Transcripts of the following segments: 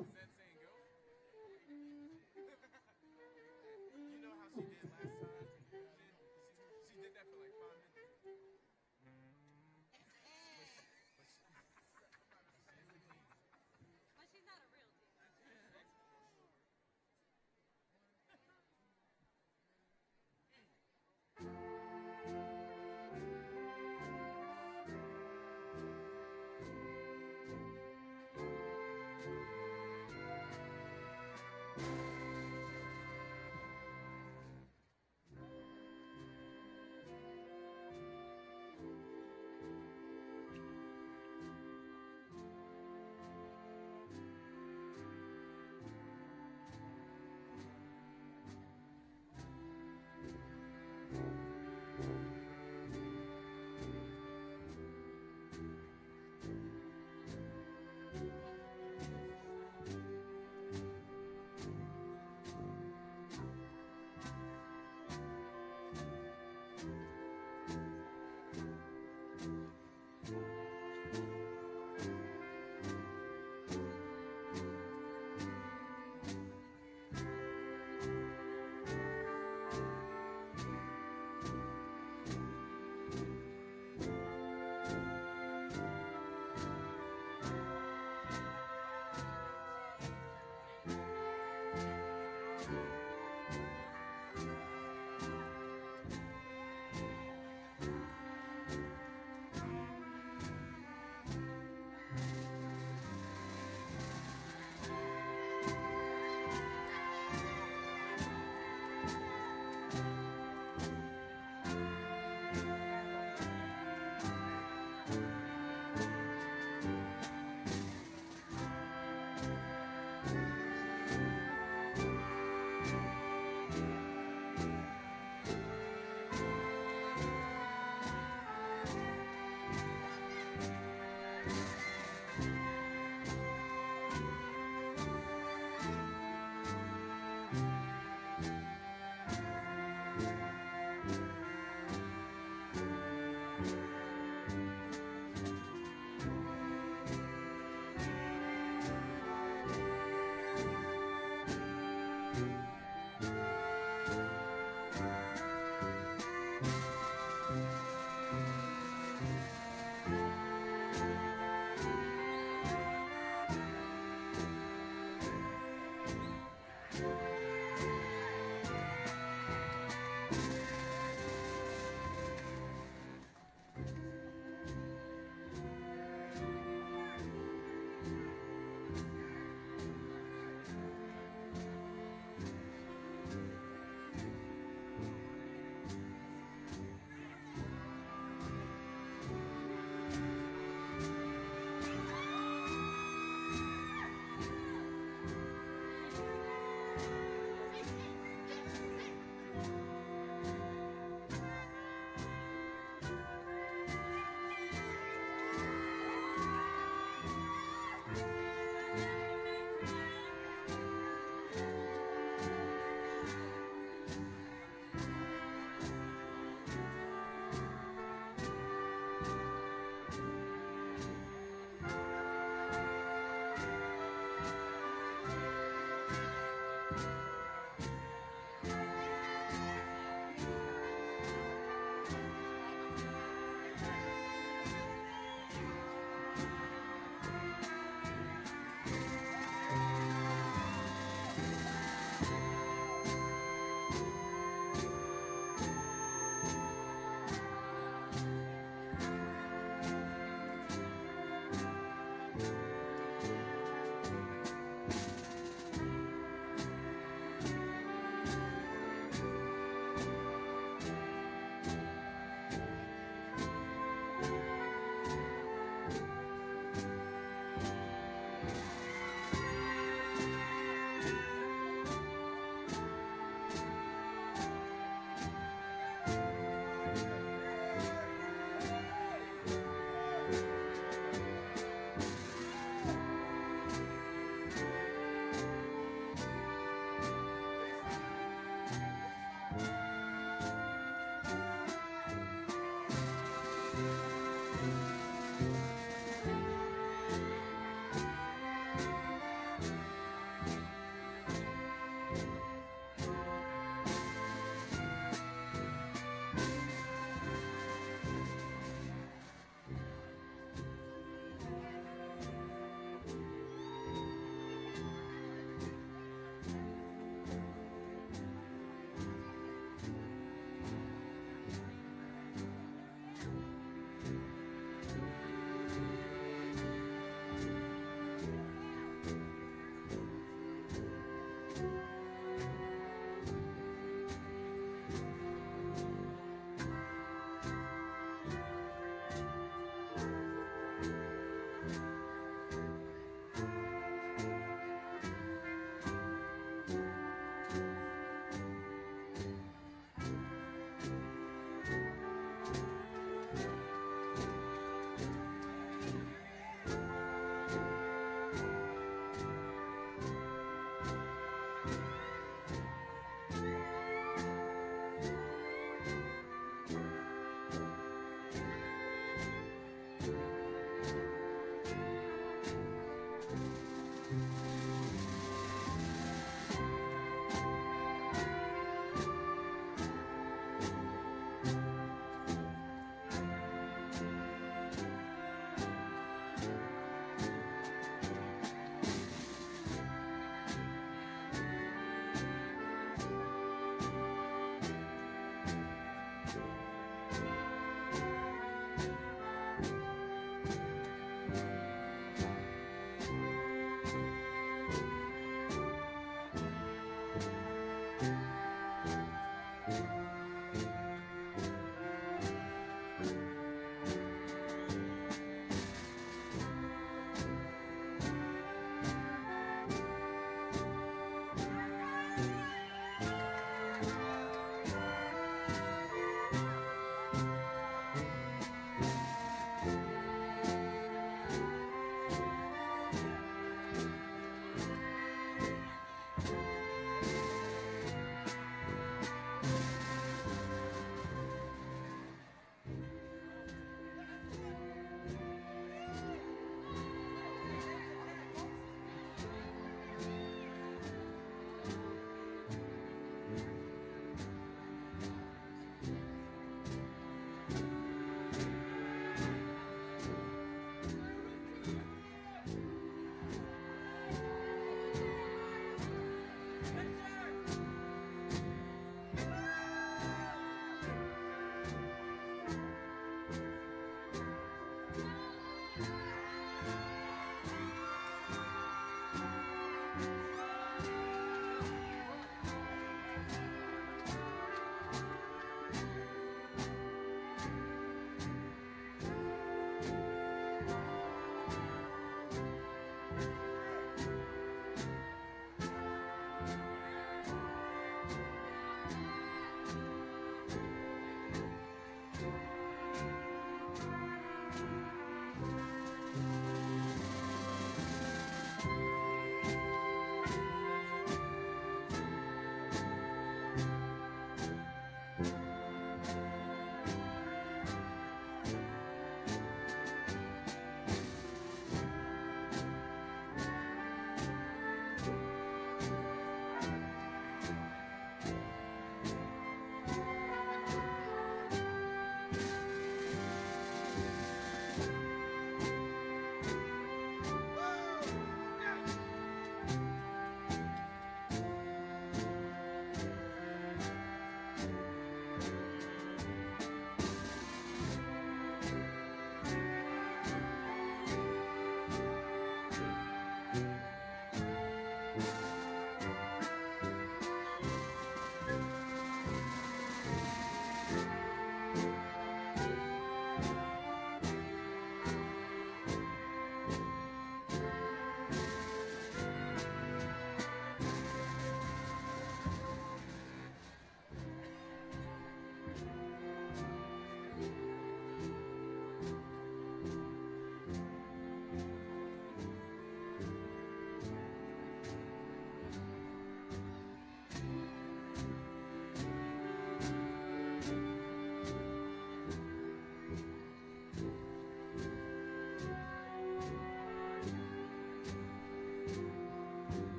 Is that saying go? You know how she did last time? She did that for like 5 minutes. But she is the queen. But she's not a real diva.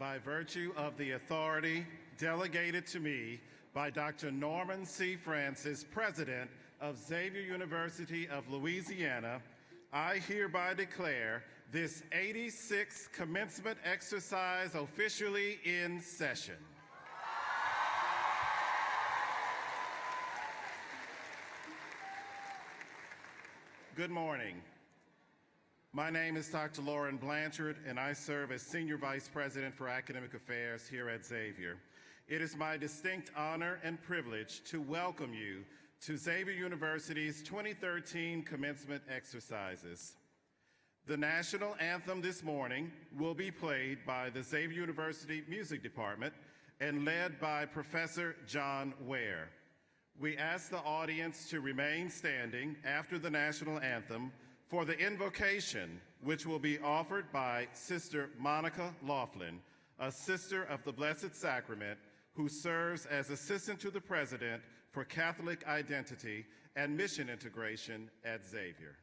by virtue of the authority delegated to me by Dr. Norman C. Francis, President of Xavier University of Louisiana, I hereby declare this 86th commencement exercise officially in session. Good morning. My name is Dr. Lauren Blanchard, and I serve as Senior Vice President for Academic Affairs here at Xavier. It is my distinct honor and privilege to welcome you to Xavier University's 2013 commencement exercises. The national anthem this morning will be played by the Xavier University Music Department and led by Professor John Ware. We ask the audience to remain standing after the national anthem for the invocation, which will be offered by Sister Monica Laughlin, a sister of the Blessed Sacrament who serves as Assistant to the President for Catholic Identity and Mission Integration at Xavier.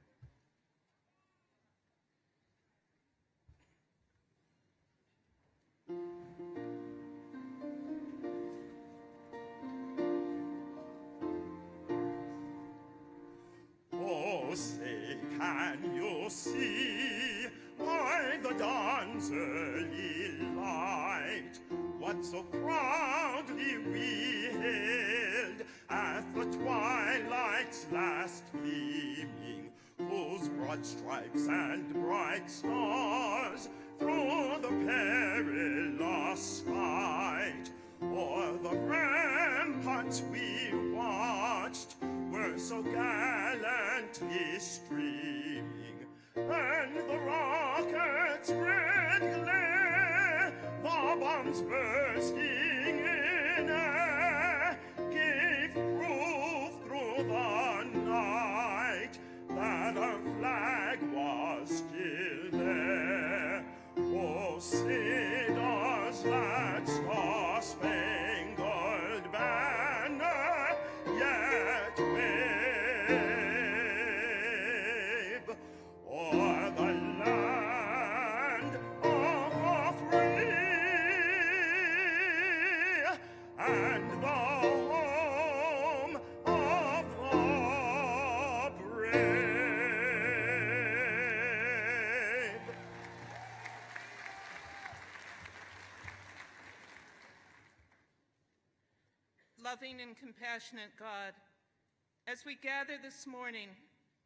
Oh, say, can you see by the dawn's early light what so proudly we hailed at the twilight's last gleaming, whose broad stripes and bright stars through the perilous fight o'er the ramparts we watched were so gallantly streaming, and the rockets' red glare, the bombs bursting in air, gave proof through the night that our flag was still there. Oh, say does that star-spangled banner yet wave o'er the land of the free and the home of the brave? Loving and compassionate God, as we gather this morning,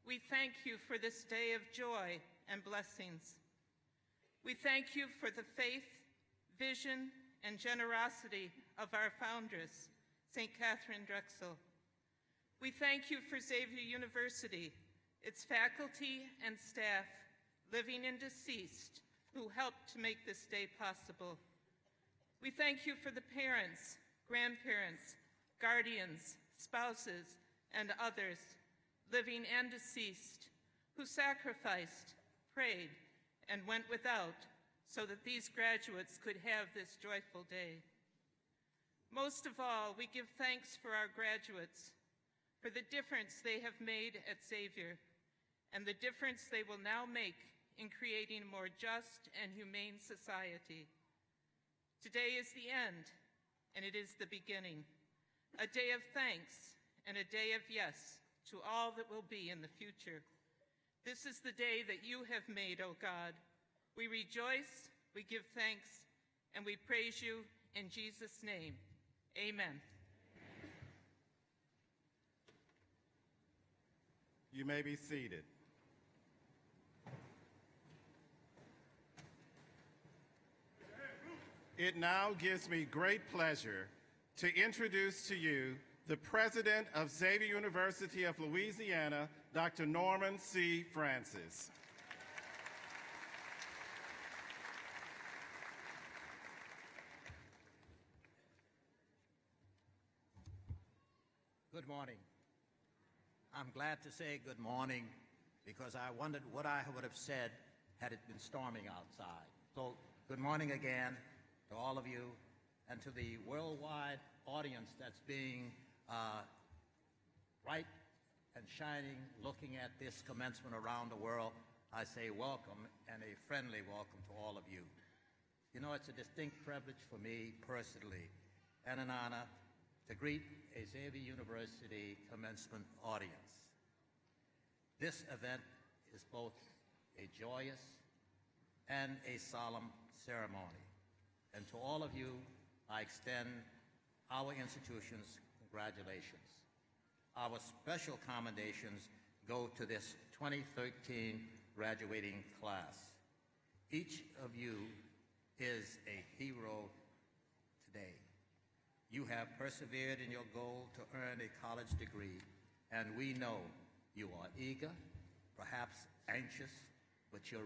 we thank you for this day of joy and blessings. We thank you for the faith, vision, and generosity of our foundress, St. Catherine Drexel. We thank you for Xavier University, its faculty and staff, living and deceased, who helped to make this day possible. We thank you for the parents, grandparents, guardians, spouses, and others, living and deceased, who sacrificed, prayed, and went without so that these graduates could have this joyful day. Most of all, we give thanks for our graduates, for the difference they have made at Xavier, and the difference they will now make in creating a more just and humane society. Today is the end, and it is the beginning. A day of thanks and a day of yes to all that will be in the future. This is the day that you have made, O God. We rejoice, we give thanks, and we praise you in Jesus' name. Amen. You may be seated. It now gives me great pleasure to introduce to you the President of Xavier University of Louisiana, Dr. Norman C. Francis. Good morning. I'm glad to say good morning because I wondered what I would have said had it been storming outside. So good morning again to all of you and to the worldwide audience that's being bright and shining, looking at this commencement around the world. I say welcome and a friendly welcome to all of you. You know, it's a distinct privilege for me personally and an honor to greet a Xavier University commencement audience. This event is both a joyous and a solemn ceremony. And to all of you, I extend our institution's congratulations. Our special commendations go to this 2013 graduating class. Each of you is a hero today. You have persevered in your goal to earn a college degree, and we know you are eager, perhaps anxious, but you're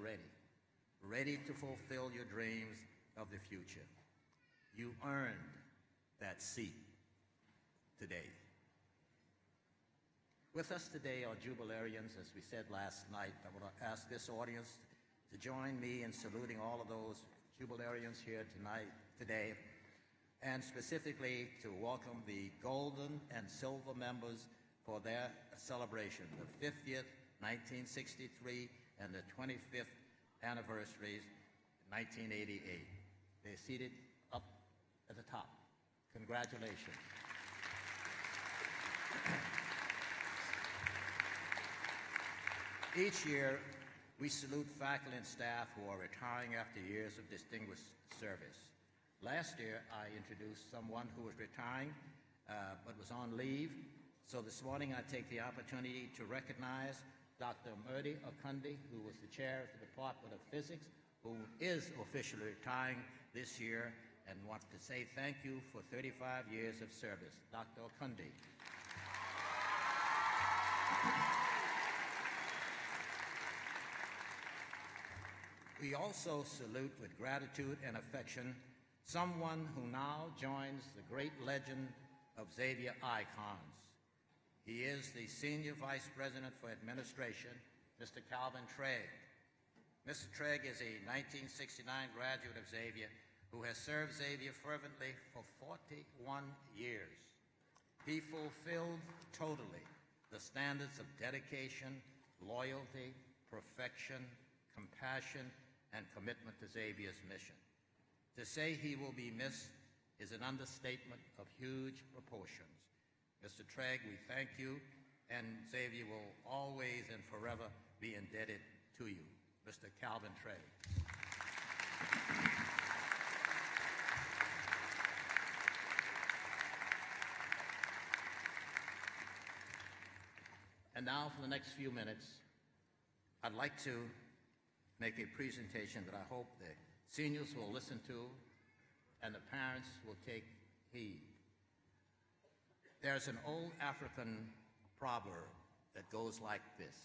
ready to fulfill your dreams of the future. You earned that seat today. With us today are jubilarians, as we said last night. I want to ask this audience to join me in saluting all of those jubilarians here today, and specifically to welcome the golden and silver members for their celebration, the 50th, 1963, and the 25th anniversaries, 1988. They're seated up at the top. Congratulations. Each year, we salute faculty and staff who are retiring after years of distinguished service. Last year, I introduced someone who was retiring but was on leave. So this morning, I take the opportunity to recognize Dr. Murdy Okundi, who was the chair of the Department of Physics, who is officially retiring this year, and want to say thank you for 35 years of service. Dr. Okundi. We also salute with gratitude and affection someone who now joins the great legend of Xavier icons. He is the Senior Vice President for Administration, Mr. Calvin Trigg. Mr. Trigg is a 1969 graduate of Xavier who has served Xavier fervently for 41 years. He fulfilled totally the standards of dedication, loyalty, perfection, compassion, and commitment to Xavier's mission. To say he will be missed is an understatement of huge proportions. Mr. Trigg, we thank you, and Xavier will always and forever be indebted to you. Mr. Calvin Trigg. And now for the next few minutes, I'd like to make a presentation that I hope the seniors will listen to and the parents will take heed. There's an old African proverb that goes like this: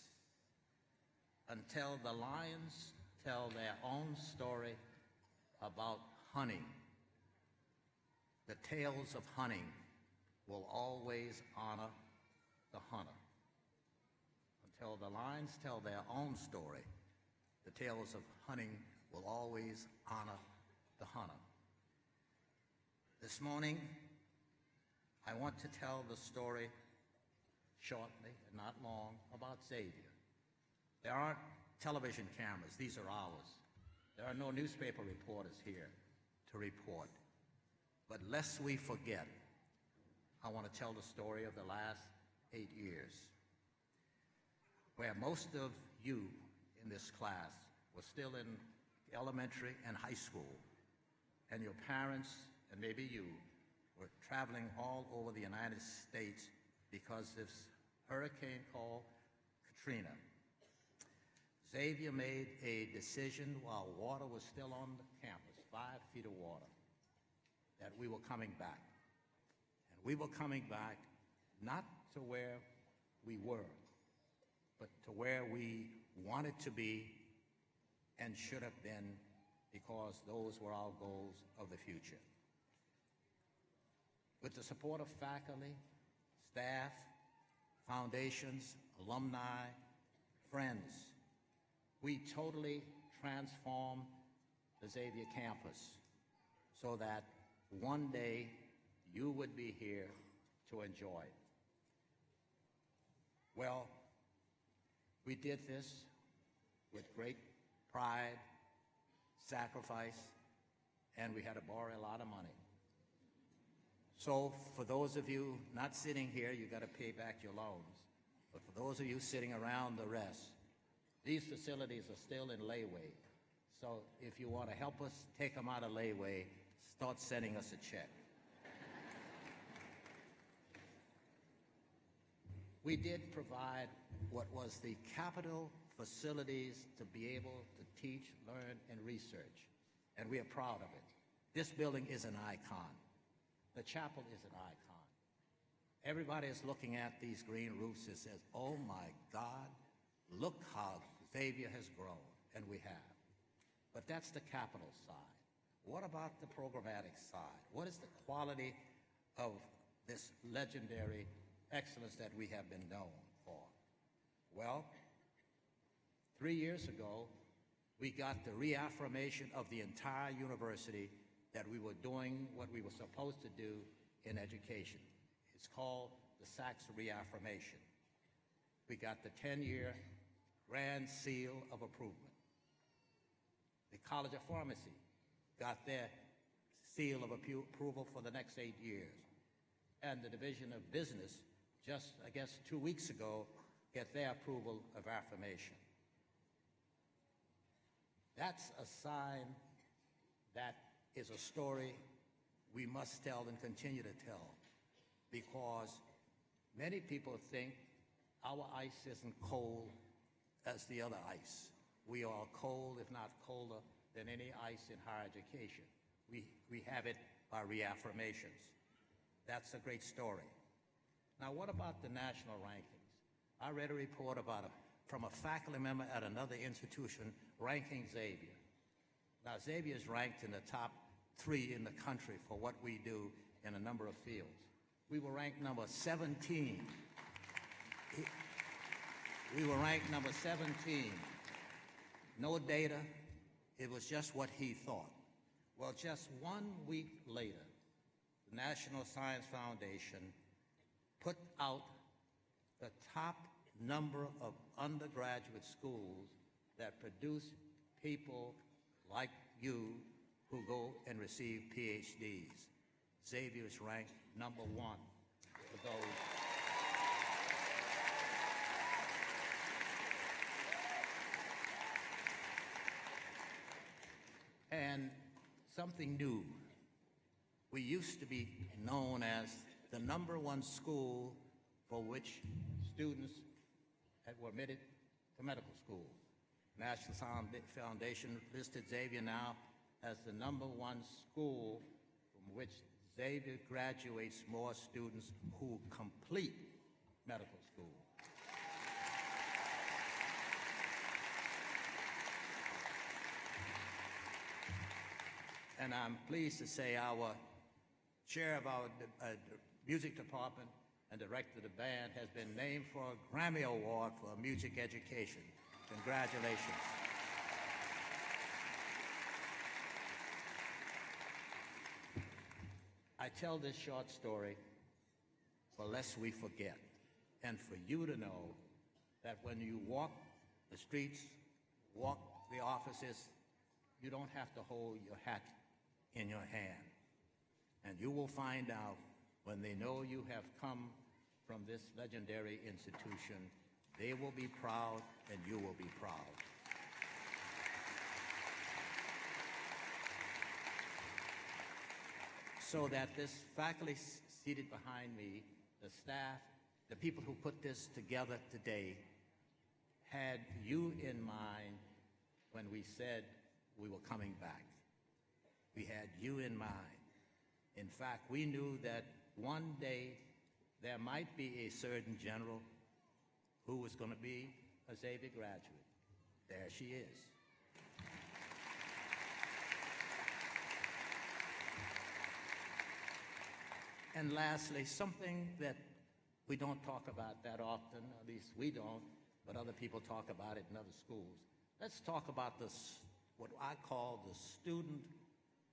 until the lions tell their own story about hunting, the tales of hunting will always honor the hunter. Until the lions tell their own story, the tales of hunting will always honor the hunter. This morning, I want to tell the story shortly and not long about Xavier. There aren't television cameras, these are ours. There are no newspaper reporters here to report. But lest we forget, I want to tell the story of the last 8 years, where most of you in this class were still in elementary and high school, and your parents, and maybe you, were traveling all over the United States because this hurricane called Katrina. Xavier made a decision while water was still on the campus, 5 feet of water, that we were coming back. And we were coming back not to where we were, but to where we wanted to be and should have been, because those were our goals of the future. With the support of faculty, staff, foundations, alumni, friends, we totally transformed the Xavier campus so that one day you would be here to enjoy it. Well, we did this with great pride, sacrifice, and we had to borrow a lot of money. So for those of you not sitting here, you got to pay back your loans. But for those of you sitting around the rest, these facilities are still in layaway. So if you want to help us take them out of layaway, start sending us a check. We did provide what was the capital facilities to be able to teach, learn, and research, and we are proud of it. This building is an icon. The chapel is an icon. Everybody is looking at these green roofs and says, oh my God, look how Xavier has grown, and we have. But that's the capital side. What about the programmatic side? What is the quality of this legendary excellence that we have been known for? Well, 3 years ago, we got the reaffirmation of the entire university that we were doing what we were supposed to do in education. It's called the Sachs reaffirmation. We got the 10-year Grand Seal of Approval. The College of Pharmacy got their seal of approval for the next 8 years. And the Division of Business, just, I guess, 2 weeks ago, get their approval of affirmation. That's a sign that is a story we must tell and continue to tell, because many people think our ice isn't cold as the other ice. We are cold, if not colder, than any ice in higher education. We have it by reaffirmations. That's a great story. Now, what about the national rankings? I read a report from a faculty member at another institution ranking Xavier. Now, Xavier is ranked in the top 3 in the country for what we do in a number of fields. We were ranked number 17. We were ranked number 17. No data, it was just what he thought. Well, just 1 week later, the National Science Foundation put out the top number of undergraduate schools that produce people like you who go and receive PhDs. Xavier is ranked number 1 for those. And something new. We used to be known as the #1 school for which students that were admitted to medical school. National Foundation listed Xavier now as the #1 school from which Xavier graduates more students who complete medical school. And I'm pleased to say our chair of our music department and director of the band has been named for a Grammy Award for music education. Congratulations. I tell this short story for lest we forget, and for you to know that when you walk the streets, walk the offices, you don't have to hold your hat in your hand. And you will find out when they know you have come from this legendary institution, they will be proud and you will be proud. So that this faculty seated behind me, the staff, the people who put this together today, had you in mind when we said we were coming back. We had you in mind. In fact, we knew that one day there might be a surgeon general who was going to be a Xavier graduate. There she is. And lastly, something that we don't talk about that often, at least we don't, but other people talk about it in other schools. Let's talk about this, what I call the student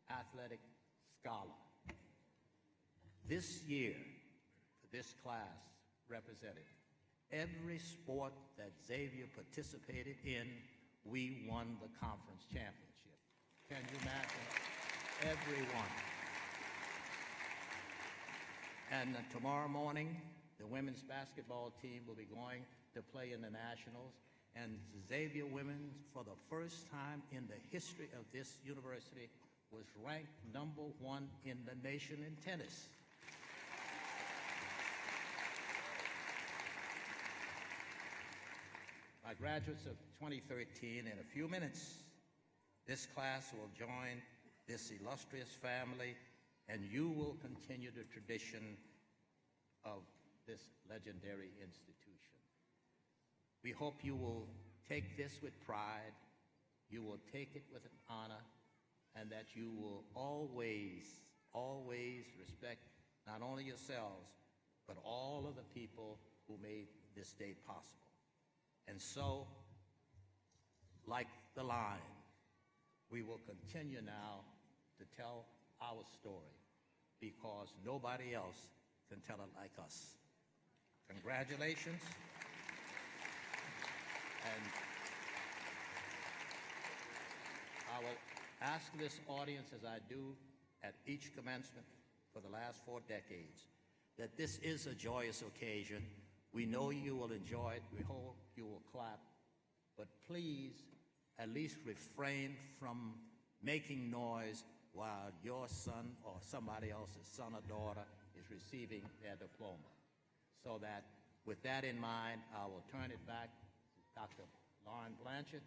athletic scholar. This year, this class represented every sport that Xavier participated in, we won the conference championship. Can you imagine? everyone. And tomorrow morning, the women's basketball team will be going to play in the Nationals. And Xavier Women, for the first time in the history of this university, was ranked #1 in the nation in tennis. My graduates of 2013, in a few minutes, this class will join this illustrious family, and you will continue the tradition of this legendary institution. We hope you will take this with pride, you will take it with an honor, and that you will always, always respect not only yourselves, but all of the people who made this day possible. And so, like the line, we will continue now to tell our story, because nobody else can tell it like us. Congratulations. And I will ask this audience, as I do at each commencement for the last 4 decades, that this is a joyous occasion. We know you will enjoy it. We hope you will clap. But please, at least refrain from making noise while your son or somebody else's son or daughter is receiving their diploma. So that, with that in mind, I will turn it back to Dr. Lauren Blanchard,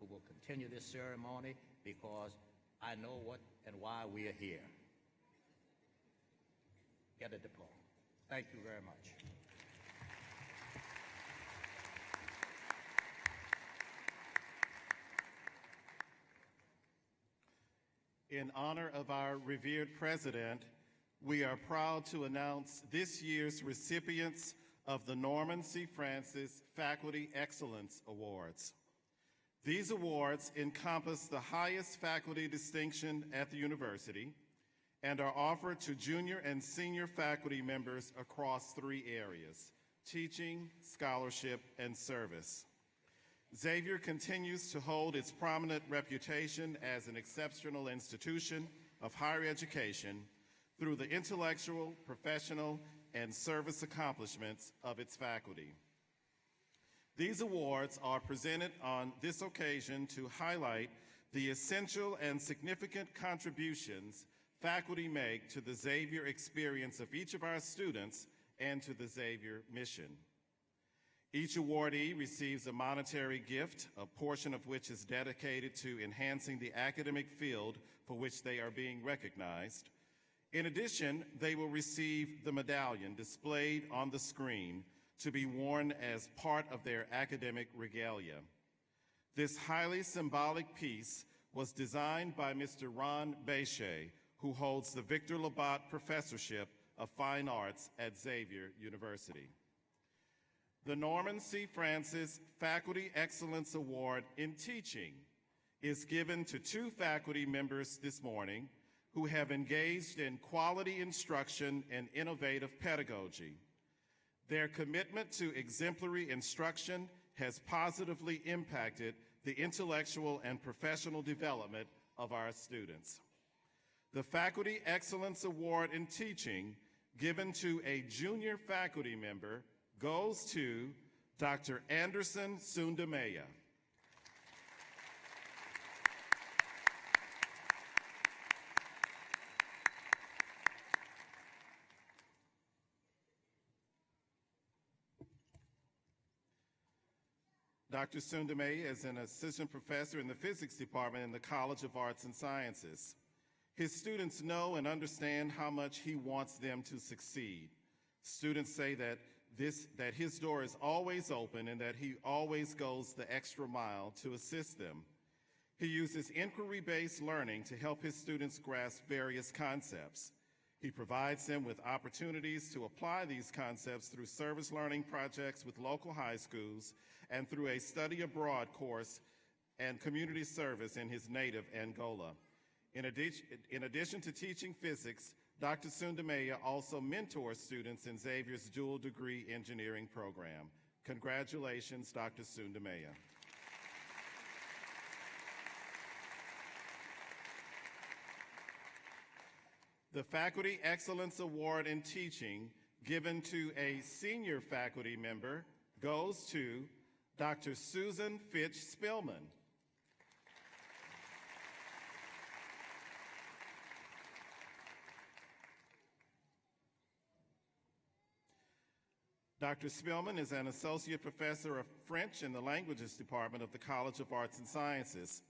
who will continue this ceremony, because I know what and why we are here. Get a diploma. Thank you very much. In honor of our revered president, we are proud to announce this year's recipients of the Norman C. Francis Faculty Excellence Awards. These awards encompass the highest faculty distinction at the university and are offered to junior and senior faculty members across 3 areas: teaching, scholarship, and service. Xavier continues to hold its prominent reputation as an exceptional institution of higher education through the intellectual, professional, and service accomplishments of its faculty. These awards are presented on this occasion to highlight the essential and significant contributions faculty make to the Xavier experience of each of our students and to the Xavier mission. Each awardee receives a monetary gift, a portion of which is dedicated to enhancing the academic field for which they are being recognized. In addition, they will receive the medallion displayed on the screen to be worn as part of their academic regalia. This highly symbolic piece was designed by Mr. Ron Bechet, who holds the Victor Labat Professorship of Fine Arts at Xavier University. The Norman C. Francis Faculty Excellence Award in Teaching is given to 2 faculty members this morning who have engaged in quality instruction and innovative pedagogy. Their commitment to exemplary instruction has positively impacted the intellectual and professional development of our students. The Faculty Excellence Award in Teaching, given to a junior faculty member, goes to Dr. Anderson Sundameya. Dr. Sundameya is an assistant professor in the physics department in the College of Arts and Sciences. His students know and understand how much he wants them to succeed. Students say that his door is always open and that he always goes the extra mile to assist them. He uses inquiry-based learning to help his students grasp various concepts. He provides them with opportunities to apply these concepts through service learning projects with local high schools and through a study abroad course and community service in his native Angola. In addition to teaching physics, Dr. Sundameya also mentors students in Xavier's dual degree engineering program. Congratulations, Dr. Sundameya. The Faculty Excellence Award in Teaching, given to a senior faculty member, goes to Dr. Susan Fitch Spillman. Dr. Spillman is an associate professor of French in the Languages Department of the College of Arts and Sciences.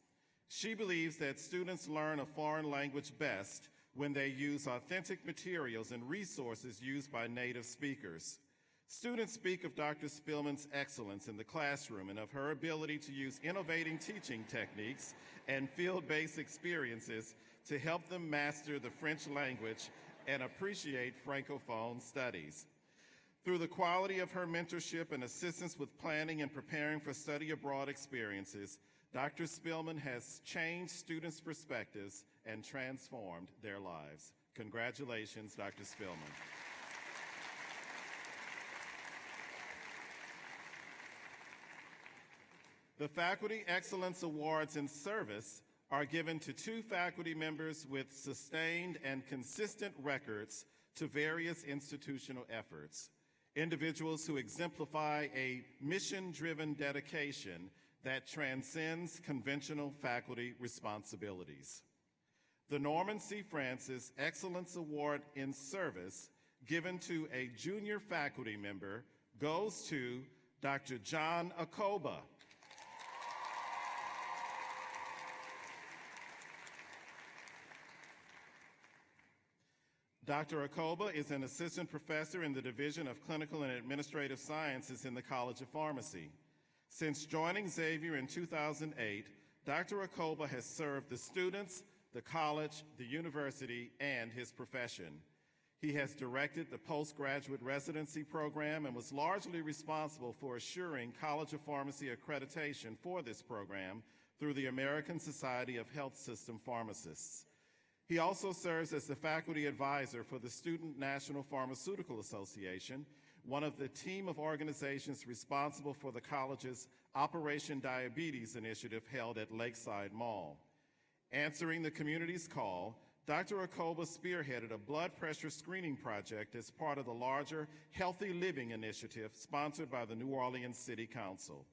She believes that students learn a foreign language best when they use authentic materials and resources used by native speakers. Students speak of Dr. Spillman's excellence in the classroom and of her ability to use innovating teaching techniques and field-based experiences to help them master the French language and appreciate Francophone studies. Through the quality of her mentorship and assistance with planning and preparing for study abroad experiences, Dr. Spillman has changed students' perspectives and transformed their lives. Congratulations, Dr. Spillman. The Faculty Excellence Awards in Service are given to 2 faculty members with sustained and consistent records to various institutional efforts. Individuals who exemplify a mission-driven dedication that transcends conventional faculty responsibilities. The Norman C. Francis Excellence Award in Service, given to a junior faculty member, goes to Dr. John Akoba. Dr. Akoba is an assistant professor in the Division of Clinical and Administrative Sciences in the College of Pharmacy. Since joining Xavier in 2008, Dr. Akoba has served the students, the college, the university, and his profession. He has directed the postgraduate residency program and was largely responsible for assuring College of Pharmacy accreditation for this program through the American Society of Health System Pharmacists. He also serves as the faculty advisor for the Student National Pharmaceutical Association, one of the team of organizations responsible for the college's Operation Diabetes initiative held at Lakeside Mall. Answering the community's call, Dr. Akoba spearheaded a blood pressure screening project as part of the larger Healthy Living initiative sponsored by the New Orleans City Council.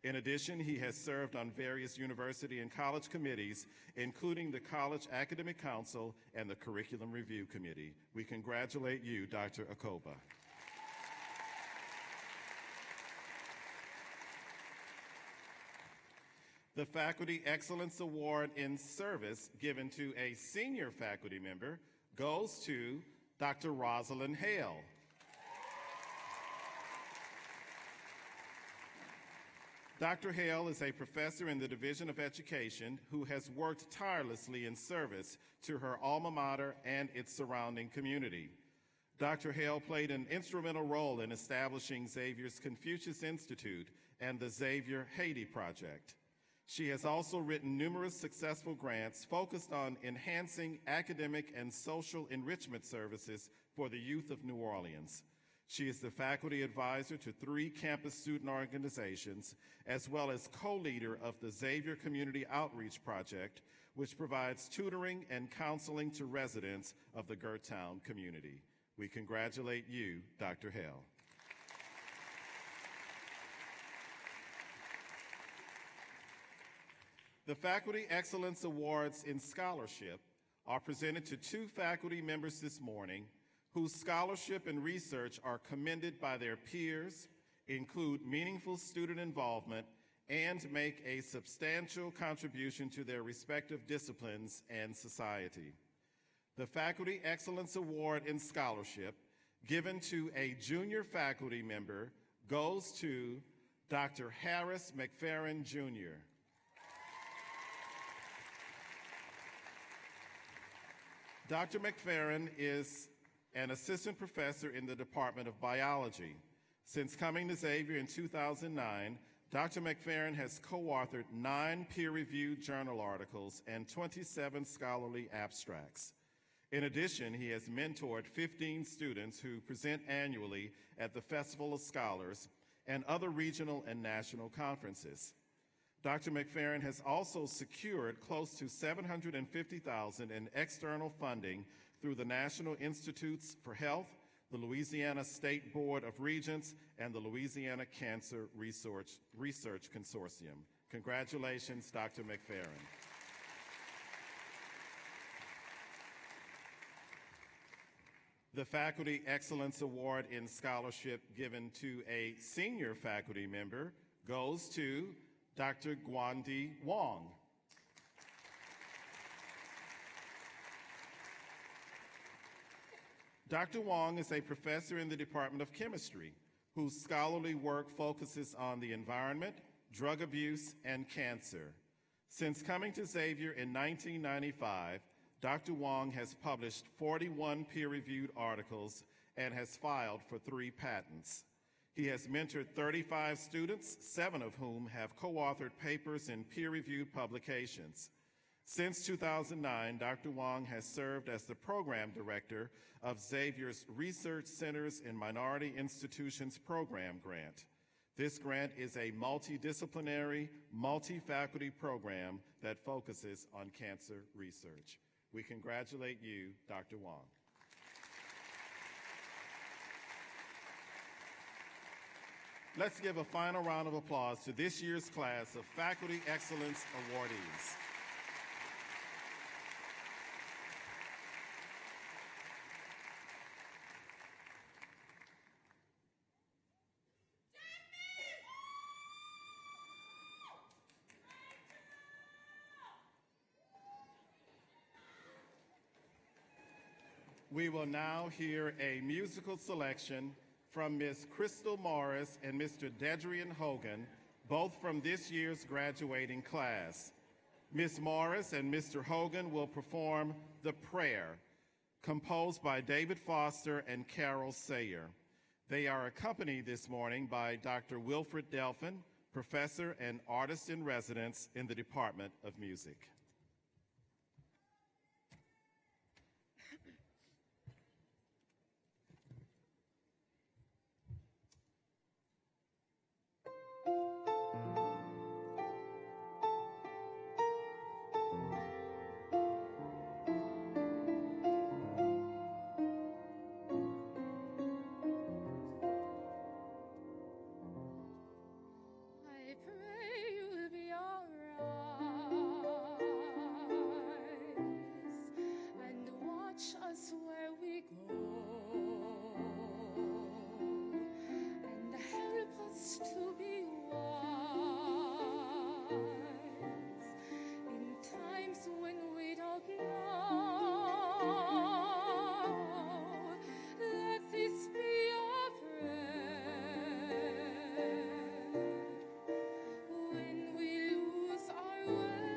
In addition, he has served on various university and college committees, including the College Academic Council and the Curriculum Review Committee. We congratulate you, Dr. Akoba. The Faculty Excellence Award in Service, given to a senior faculty member, goes to Dr. Rosalind Hale. Dr. Hale is a professor in the Division of Education who has worked tirelessly in service to her alma mater and its surrounding community. Dr. Hale played an instrumental role in establishing Xavier's Confucius Institute and the Xavier Haiti Project. She has also written numerous successful grants focused on enhancing academic and social enrichment services for the youth of New Orleans. She is the faculty advisor to 3 campus student organizations, as well as co-leader of the Xavier Community Outreach Project, which provides tutoring and counseling to residents of the Gertown community. We congratulate you, Dr. Hale. The Faculty Excellence Awards in Scholarship are presented to 2 faculty members this morning whose scholarship and research are commended by their peers, include meaningful student involvement, and make a substantial contribution to their respective disciplines and society. The Faculty Excellence Award in Scholarship, given to a junior faculty member, goes to Dr. Harris McFerrin, Jr. Dr. McFerrin is an assistant professor in the Department of Biology. Since coming to Xavier in 2009, Dr. McFerrin has co-authored 9 peer-reviewed journal articles and 27 scholarly abstracts. In addition, he has mentored 15 students who present annually at the Festival of Scholars and other regional and national conferences. Dr. McFerrin has also secured close to $750,000 in external funding through the National Institutes for Health, the Louisiana State Board of Regents, and the Louisiana Cancer Research Consortium. Congratulations, Dr. McFerrin. The Faculty Excellence Award in Scholarship given to a senior faculty member goes to Dr. Guandi Wong. Dr. Wong is a professor in the Department of Chemistry whose scholarly work focuses on the environment, drug abuse, and cancer. Since coming to Xavier in 1995, Dr. Wong has published 41 peer-reviewed articles and has filed for 3 patents. He has mentored 35 students, 7 of whom have co-authored papers in peer-reviewed publications. Since 2009, Dr. Wong has served as the program director of Xavier's Research Centers in Minority Institutions Program Grant. This grant is a multidisciplinary, multi-faculty program that focuses on cancer research. We congratulate you, Dr. Wong. Let's give a final round of applause to this year's class of Faculty Excellence awardees. We will now hear a musical selection from Ms. Crystal Morris and Mr. Dedrian Hogan, both from this year's graduating class. Ms. Morris and Mr. Hogan will perform The Prayer, composed by David Foster and Carol Sayer. They are accompanied this morning by Dr. Wilfred Delphin, professor and artist in residence in the Department of Music. I pray you'll be alright and watch us where we go and help us to be wise in times when we don't know. Let this be our prayer. When we lose our way,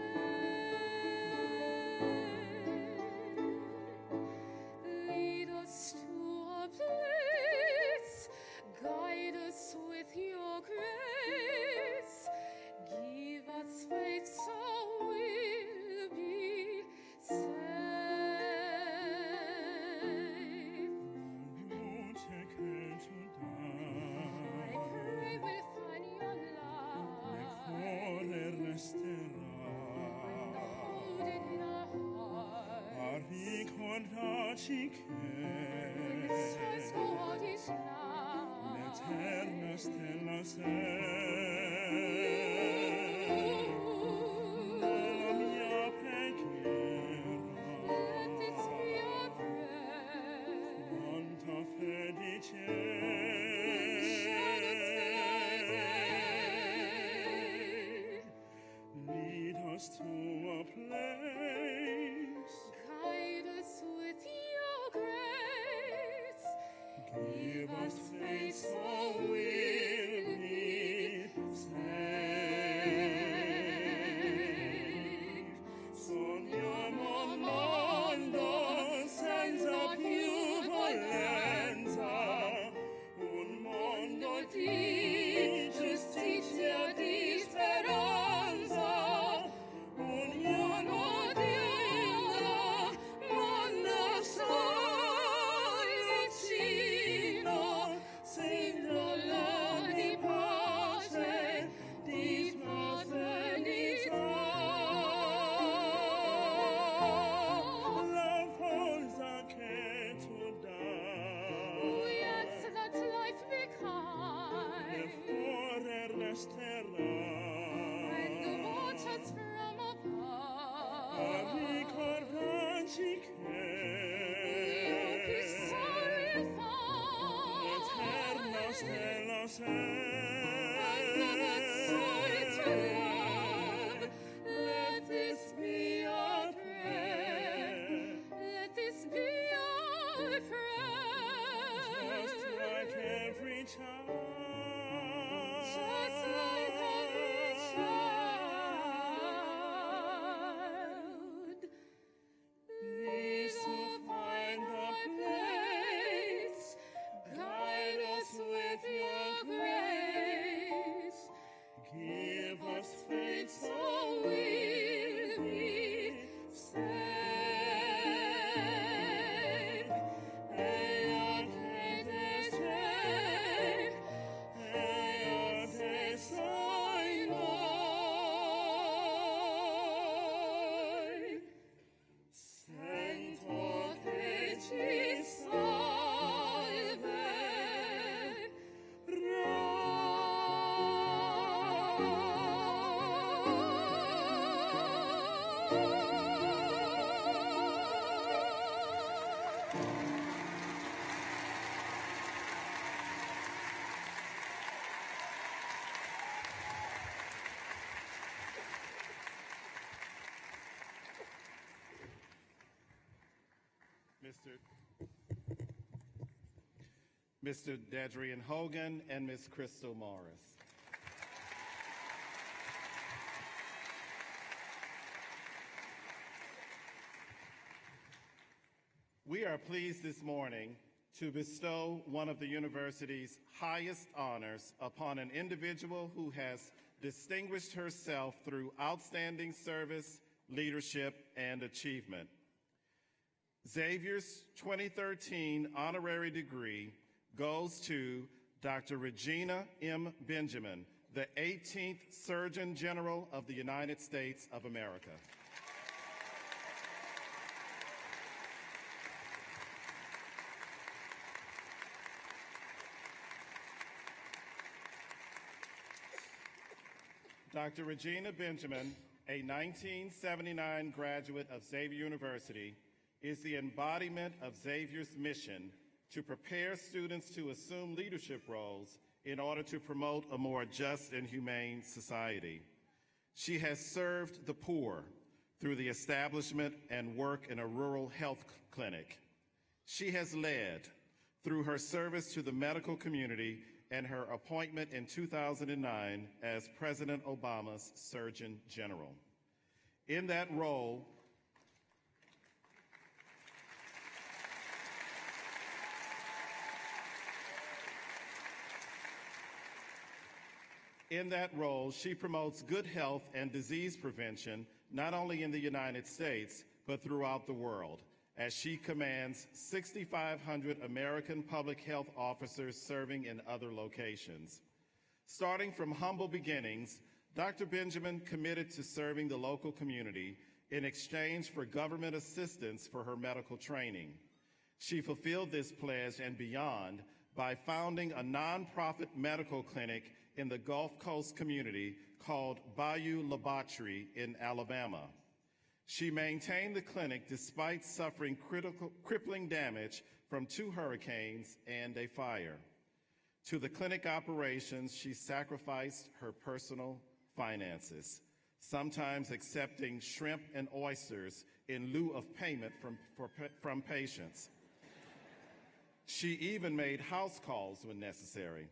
lead us to a place, guide us with your grace, give us faith so we'll be safe. I pray we'll find your love and hold it in our hearts. When the stars go out each let this be our prayer. Shine Lead us to a place, guide us with your grace, give us faith so we'll be safe. Sogniamo mondo senza più violenza, eterna stella Another story to love. Let this be our prayer. Let this be our prayer. just like every child. Just like every child needs to find a place. Guide us with your grace. Give us Faith so we'll be saved. Mr. Dedrian Hogan and Ms. Crystal Morris. We are pleased this morning to bestow one of the university's highest honors upon an individual who has distinguished herself through outstanding service, leadership, and achievement. Xavier's 2013 honorary degree goes to Dr. Regina M. Benjamin, the 18th Surgeon General of the United States of America. Dr. Regina Benjamin, a 1979 graduate of Xavier University, is the embodiment of Xavier's mission to prepare students to assume leadership roles in order to promote a more just and humane society. She has served the poor through the establishment and work in a rural health clinic. She has led through her service to the medical community and her appointment in 2009 as President Obama's Surgeon General. In that role, she promotes good health and disease prevention, not only in the United States, but throughout the world, as she commands 6,500 American public health officers serving in other locations. Starting from humble beginnings, Dr. Benjamin committed to serving the local community in exchange for government assistance for her medical training. She fulfilled this pledge and beyond by founding a nonprofit medical clinic in the Gulf Coast community called Bayou Laboratory in Alabama. She maintained the clinic despite suffering crippling damage from 2 hurricanes and a fire. To the clinic operations, she sacrificed her personal finances, sometimes accepting shrimp and oysters in lieu of payment from patients. She even made house calls when necessary.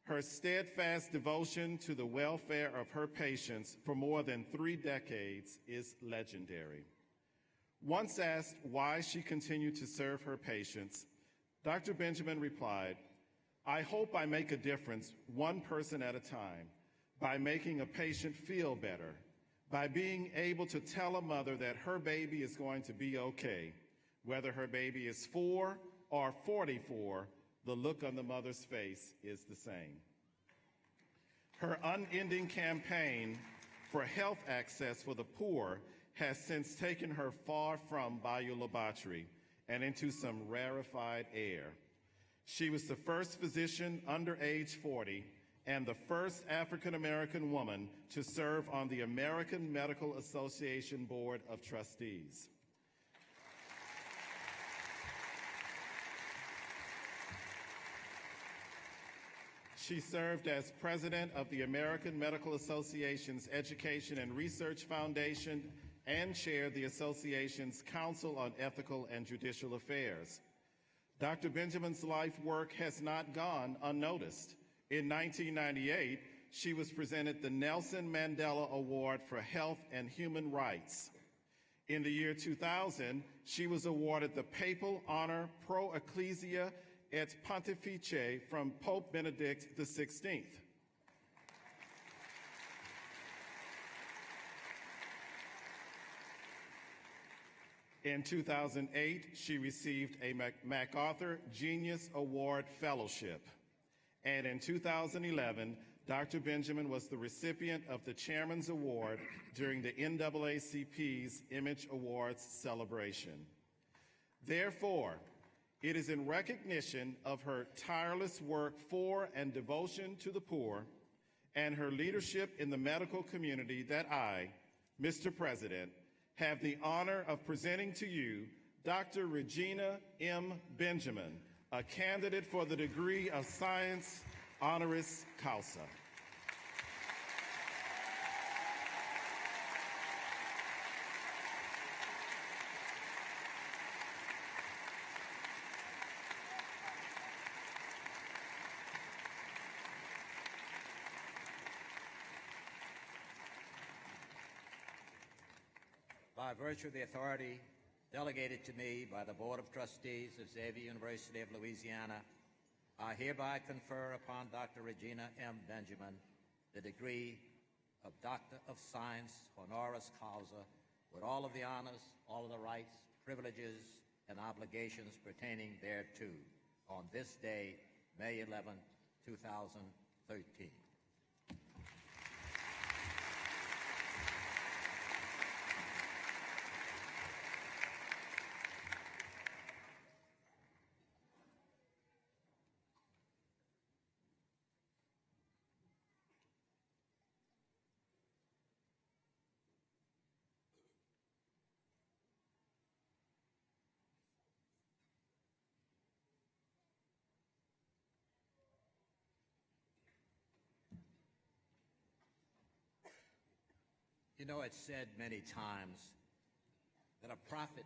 Her steadfast devotion to the welfare of her patients for more than 3 decades is legendary. Once asked why she continued to serve her patients, Dr. Benjamin replied, "I hope I make a difference one person at a time by making a patient feel better, by being able to tell a mother that her baby is going to be okay. Whether her baby is 4 or 44, the look on the mother's face is the same." Her unending campaign for health access for the poor has since taken her far from Bayou Laboratory and into some rarefied air. She was the first physician under age 40 and the first African-American woman to serve on the American Medical Association Board of Trustees. She served as president of the American Medical Association's Education and Research Foundation and chaired the association's Council on Ethical and Judicial Affairs. Dr. Benjamin's life work has not gone unnoticed. In 1998, she was presented the Nelson Mandela Award for Health and Human Rights. In the year 2000, she was awarded the Papal Honor Pro Ecclesia et Pontifice from Pope Benedict XVI. In 2008, she received a MacArthur Genius Award Fellowship. And in 2011, Dr. Benjamin was the recipient of the Chairman's Award during the NAACP's Image Awards celebration. Therefore, it is in recognition of her tireless work for and devotion to the poor and her leadership in the medical community that I, Mr. President, have the honor of presenting to you Dr. Regina M. Benjamin, a candidate for the degree of Science Honoris Causa. By virtue of the authority delegated to me by the Board of Trustees of Xavier University of Louisiana, I hereby confer upon Dr. Regina M. Benjamin the degree of Doctor of Science Honoris Causa with all of the honors, all of the rights, privileges, and obligations pertaining thereto on this day, May 11, 2013. You know, it's said many times that a prophet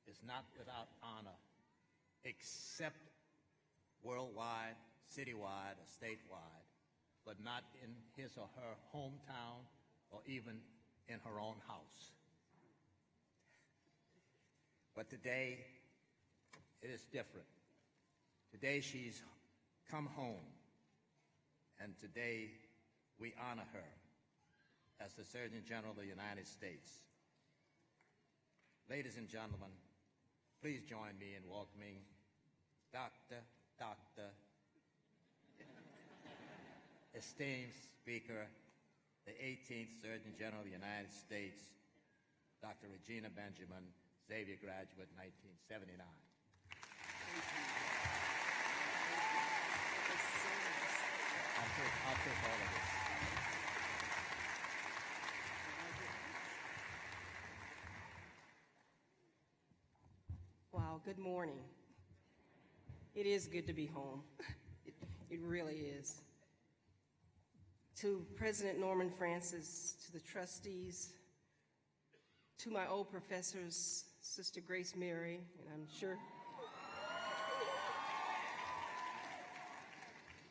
is not without honor, except worldwide, citywide, or statewide, but not in his or her hometown or even in her own house. But today, it is different. Today, she's come home, and today we honor her as the Surgeon General of the United States. Ladies and gentlemen, please join me in welcoming Dr. esteemed Speaker, the 18th Surgeon General of the United States, Dr. Regina Benjamin, Xavier graduate, 1979. I'll take all of this. Wow, good morning. It is good to be home. It really is. To President Norman Francis, to the trustees, to my old professors, Sister Grace Mary, and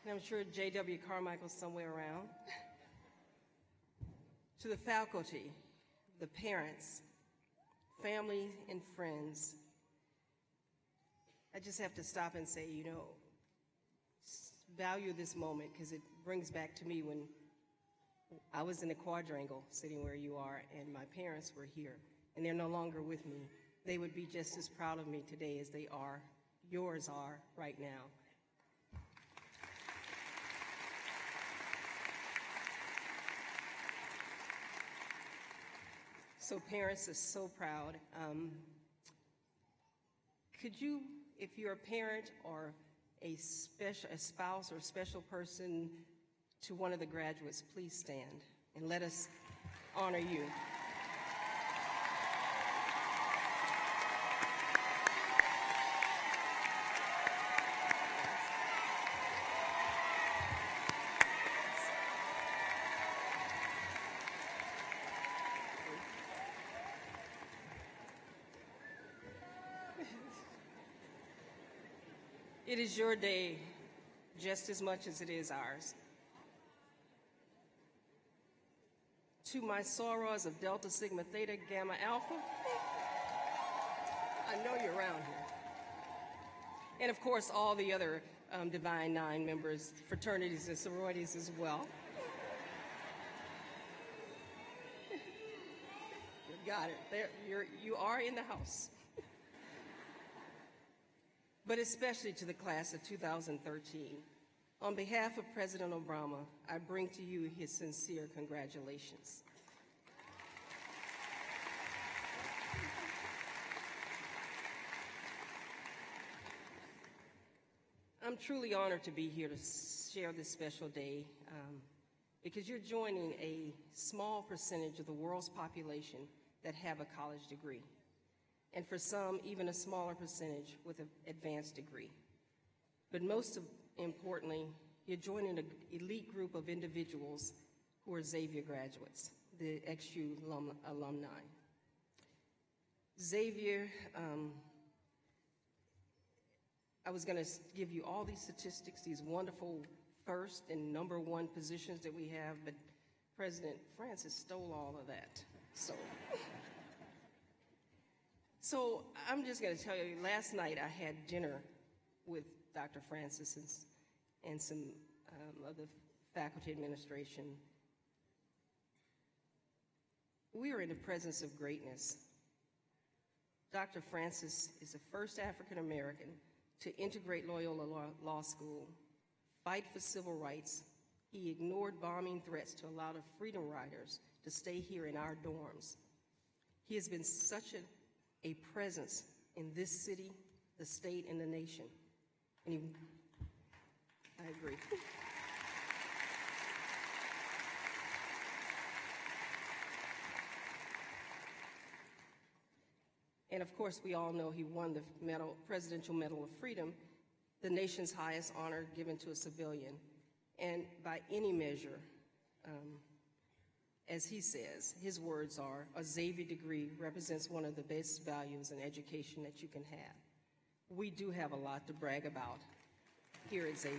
I'm sure J.W. Carmichael's somewhere around, to the faculty, the parents, family, and friends. I just have to stop and say, you know, value this moment because it brings back to me when I was in the quadrangle sitting where you are and my parents were here and they're no longer with me. They would be just as proud of me today as they are, yours are right now. So parents are so proud. Could you, if you're a parent or a spouse or a special person to one of the graduates, please stand and let us honor you. It is your day just as much as it is ours. To my sorors of Delta Sigma Theta Gamma Alpha, I know you're around here. And of course, all the other Divine Nine members, fraternities and sororities as well. You got it. You are in the house. But especially to the class of 2013. On behalf of President Obama, I bring to you his sincere congratulations. I'm truly honored to be here to share this special day because you're joining a small percentage of the world's population that have a college degree, and for some, even a smaller percentage with an advanced degree. But most importantly, you're joining an elite group of individuals who are Xavier graduates, the XU alumni. Xavier, I was going to give you all these statistics, these wonderful first and number one positions that we have, but President Francis stole all of that. So I'm just going to tell you, last night I had dinner with Dr. Francis and some other faculty administration. We are in the presence of greatness. Dr. Francis is the first African American to integrate Loyola Law School, fight for civil rights. He ignored bombing threats to allow the Freedom Riders to stay here in our dorms. He has been such a presence in this city, the state, and the nation. And I agree. And of course, we all know he won the Presidential Medal of Freedom, the nation's highest honor given to a civilian. And by any measure, as he says, his words are, a Xavier degree represents one of the best values in education that you can have. We do have a lot to brag about here at Xavier.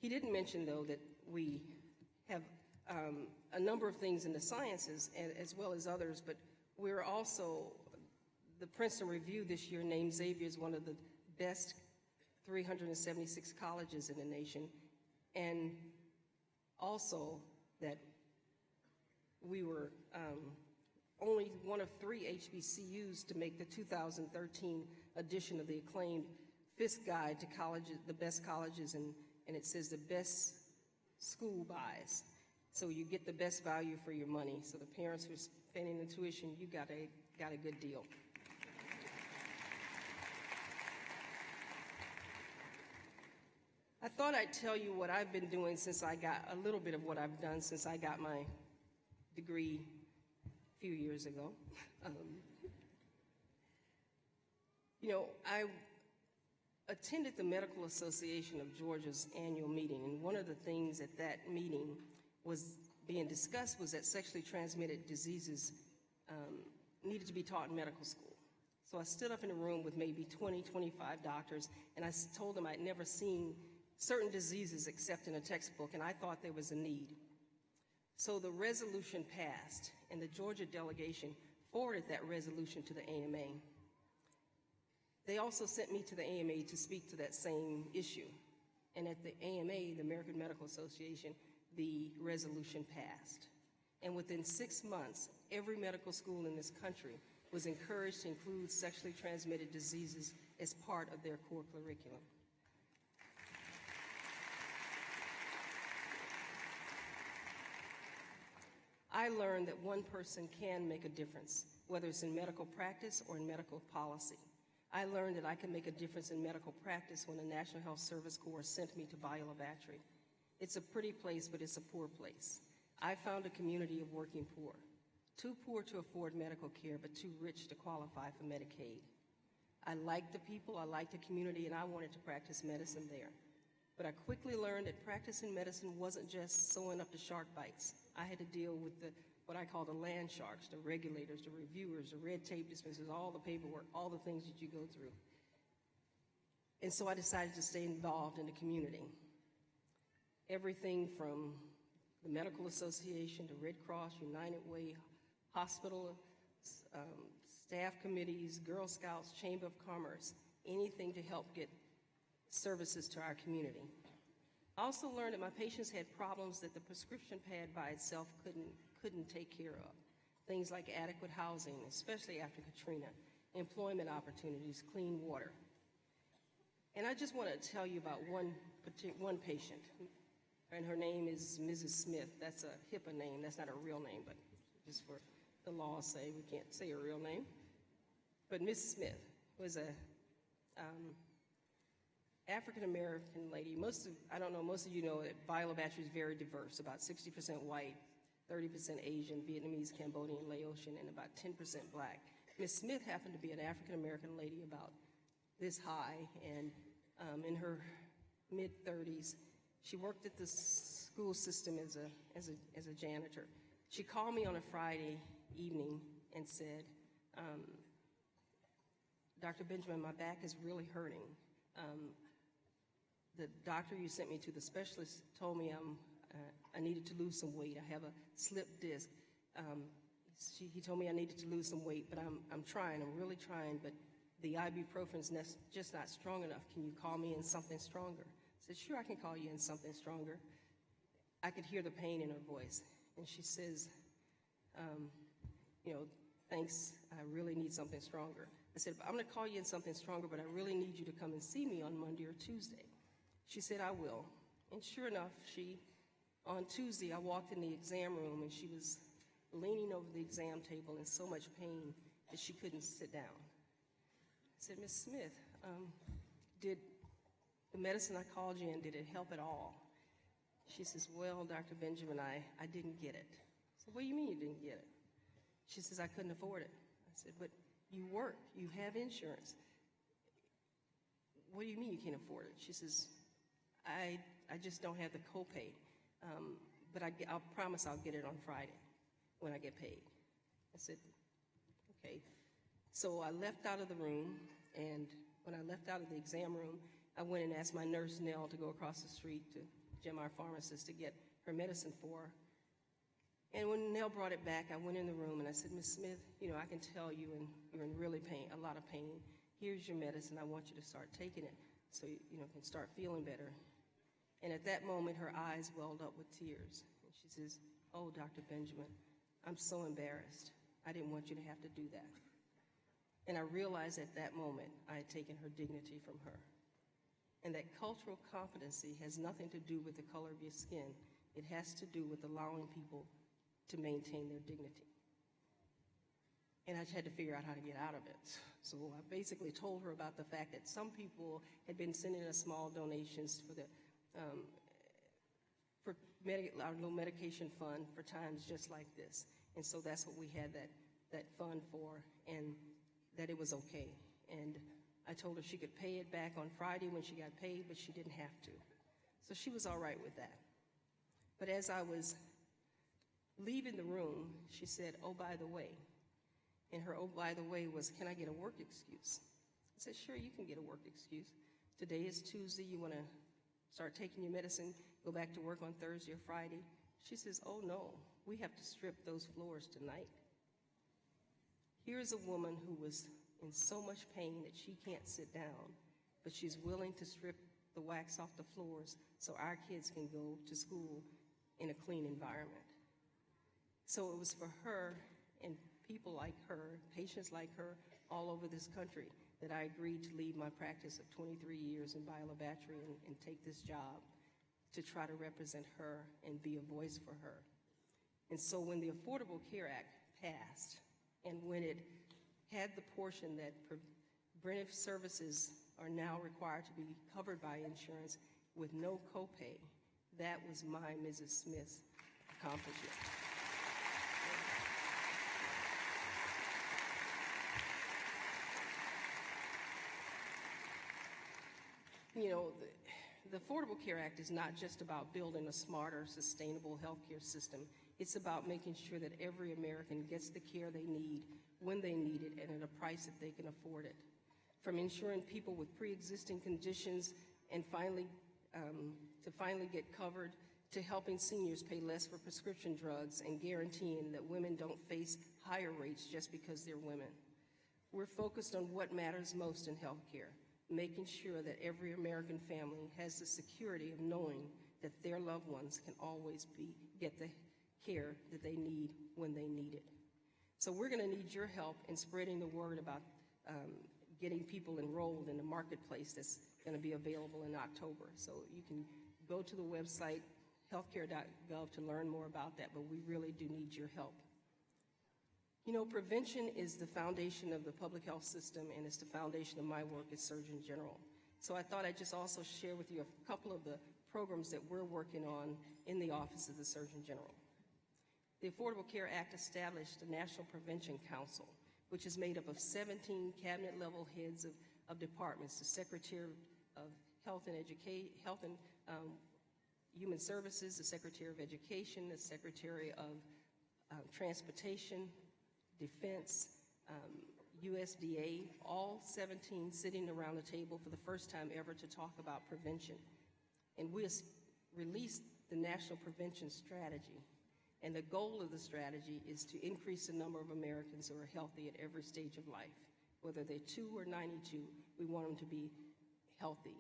He didn't mention, though, that we have a number of things in the sciences as well as others, but we're also, the Princeton Review this year named Xavier as one of the best 376 colleges in the nation, and also that we were only one of 3 HBCUs to make the 2013 edition of the acclaimed Fisk Guide to Colleges, the best colleges, and it says the best school buys. So you get the best value for your money. So the parents who are spending the tuition, you got a good deal. I thought I'd tell you what I've been doing since I got, a little bit of what I've done since I got my degree a few years ago. I attended the Medical Association of Georgia's annual meeting, and one of the things at that meeting was being discussed was that sexually transmitted diseases needed to be taught in medical school. So I stood up in a room with maybe 20, 25 doctors, and I told them I'd never seen certain diseases except in a textbook, and I thought there was a need. So the resolution passed, and the Georgia delegation forwarded that resolution to the AMA. They also sent me to the AMA to speak to that same issue. And at the AMA, the American Medical Association, the resolution passed. And within 6 months, every medical school in this country was encouraged to include sexually transmitted diseases as part of their core curriculum. I learned that one person can make a difference, whether it's in medical practice or in medical policy. I learned that I can make a difference in medical practice when the National Health Service Corps sent me to Biola Battery. It's a pretty place, but it's a poor place. I found a community of working poor, too poor to afford medical care, but too rich to qualify for Medicaid. I liked the people, I liked the community, and I wanted to practice medicine there. But I quickly learned that practicing medicine wasn't just sewing up the shark bites. I had to deal with the what I call the land sharks, the regulators, the reviewers, the red tape dispensers, all the paperwork, all the things that you go through. And so I decided to stay involved in the community. Everything from the Medical Association to Red Cross, United Way, hospital, staff committees, Girl Scouts, Chamber of Commerce, anything to help get services to our community. I also learned that my patients had problems that the prescription pad by itself couldn't take care of. Things like adequate housing, especially after Katrina, employment opportunities, clean water. And I just want to tell you about one patient, and her name is Mrs. Smith. That's a HIPAA name. That's not a real name, but just for the law's sake, we can't say her real name. But Mrs. Smith was a African-American lady. Most of you know that Biola Battery is very diverse, about 60% white, 30% Asian, Vietnamese, Cambodian, Laotian, and about 10% black. Ms. Smith happened to be an African-American lady about this high, and in her mid-30s, she worked at the school system as a janitor. She called me on a Friday evening and said, Dr. Benjamin, my back is really hurting. The doctor you sent me to, the specialist, told me I needed to lose some weight. I have a slipped disc. He told me I needed to lose some weight, but I'm trying. I'm really trying, but the ibuprofen's just not strong enough. Can you call me in something stronger? I said, sure, I can call you in something stronger. I could hear the pain in her voice. And she says, thanks, I really need something stronger. I said, I'm going to call you in something stronger, but I really need you to come and see me on Monday or Tuesday. She said, I will. And sure enough, on Tuesday, I walked in the exam room, and she was leaning over the exam table in so much pain that she couldn't sit down. I said, Ms. Smith, did the medicine I called you in, did it help at all? She says, well, Dr. Benjamin, I didn't get it. I said, what do you mean you didn't get it? She says, I couldn't afford it. I said, but you work, you have insurance. What do you mean you can't afford it? She says, I just don't have the copay, but I'll promise I'll get it on Friday when I get paid. I said, okay. So I left out of the room, and when I left out of the exam room, I went and asked my nurse, Nell, to go across the street to Jim, our pharmacist, to get her medicine for her. And when Nell brought it back, I went in the room and I said, Ms. Smith, I can tell you're in really pain, a lot of pain. Here's your medicine. I want you to start taking it so you can start feeling better. And at that moment, her eyes welled up with tears. And she says, oh, Dr. Benjamin, I'm so embarrassed. I didn't want you to have to do that. And I realized at that moment I had taken her dignity from her. And that cultural competency has nothing to do with the color of your skin. It has to do with allowing people to maintain their dignity. And I had to figure out how to get out of it. So I basically told her about the fact that some people had been sending us small donations for our little medication fund for times just like this. And so that's what we had that fund for, and that it was okay. And I told her she could pay it back on Friday when she got paid, but she didn't have to. So she was all right with that. But as I was leaving the room, she said, oh, by the way. And her oh, by the way was, can I get a work excuse? I said, sure, you can get a work excuse. Today is Tuesday. You want to start taking your medicine, go back to work on Thursday or Friday? She says, oh, no, we have to strip those floors tonight. Here's a woman who was in so much pain that she can't sit down, but she's willing to strip the wax off the floors so our kids can go to school in a clean environment. So it was for her and people like her, patients like her all over this country, that I agreed to leave my practice of 23 years in Biola Battery and take this job to try to represent her and be a voice for her. And so when the Affordable Care Act passed, and when it had the portion that preventive services are now required to be covered by insurance with no copay, that was my Mrs. Smith's accomplishment. The Affordable Care Act is not just about building a smarter, sustainable healthcare system. It's about making sure that every American gets the care they need when they need it and at a price that they can afford it. From ensuring people with pre-existing conditions and finally get covered, to helping seniors pay less for prescription drugs and guaranteeing that women don't face higher rates just because they're women. We're focused on what matters most in healthcare, making sure that every American family has the security of knowing that their loved ones can always get the care that they need when they need it. So we're going to need your help in spreading the word about getting people enrolled in the marketplace that's going to be available in October. So you can go to the website, healthcare.gov, to learn more about that, but we really do need your help. You know, prevention is the foundation of the public health system, and it's the foundation of my work as Surgeon General. So I thought I'd just also share with you a couple of the programs that we're working on in the Office of the Surgeon General. The Affordable Care Act established the National Prevention Council, which is made up of 17 cabinet-level heads of departments, the Secretary of Health and Human Services, the Secretary of Education, the Secretary of Transportation, Defense, USDA, all 17 sitting around the table for the first time ever to talk about prevention. And we released the National Prevention Strategy. And the goal of the strategy is to increase the number of Americans who are healthy at every stage of life. Whether they're 2 or 92, we want them to be healthy.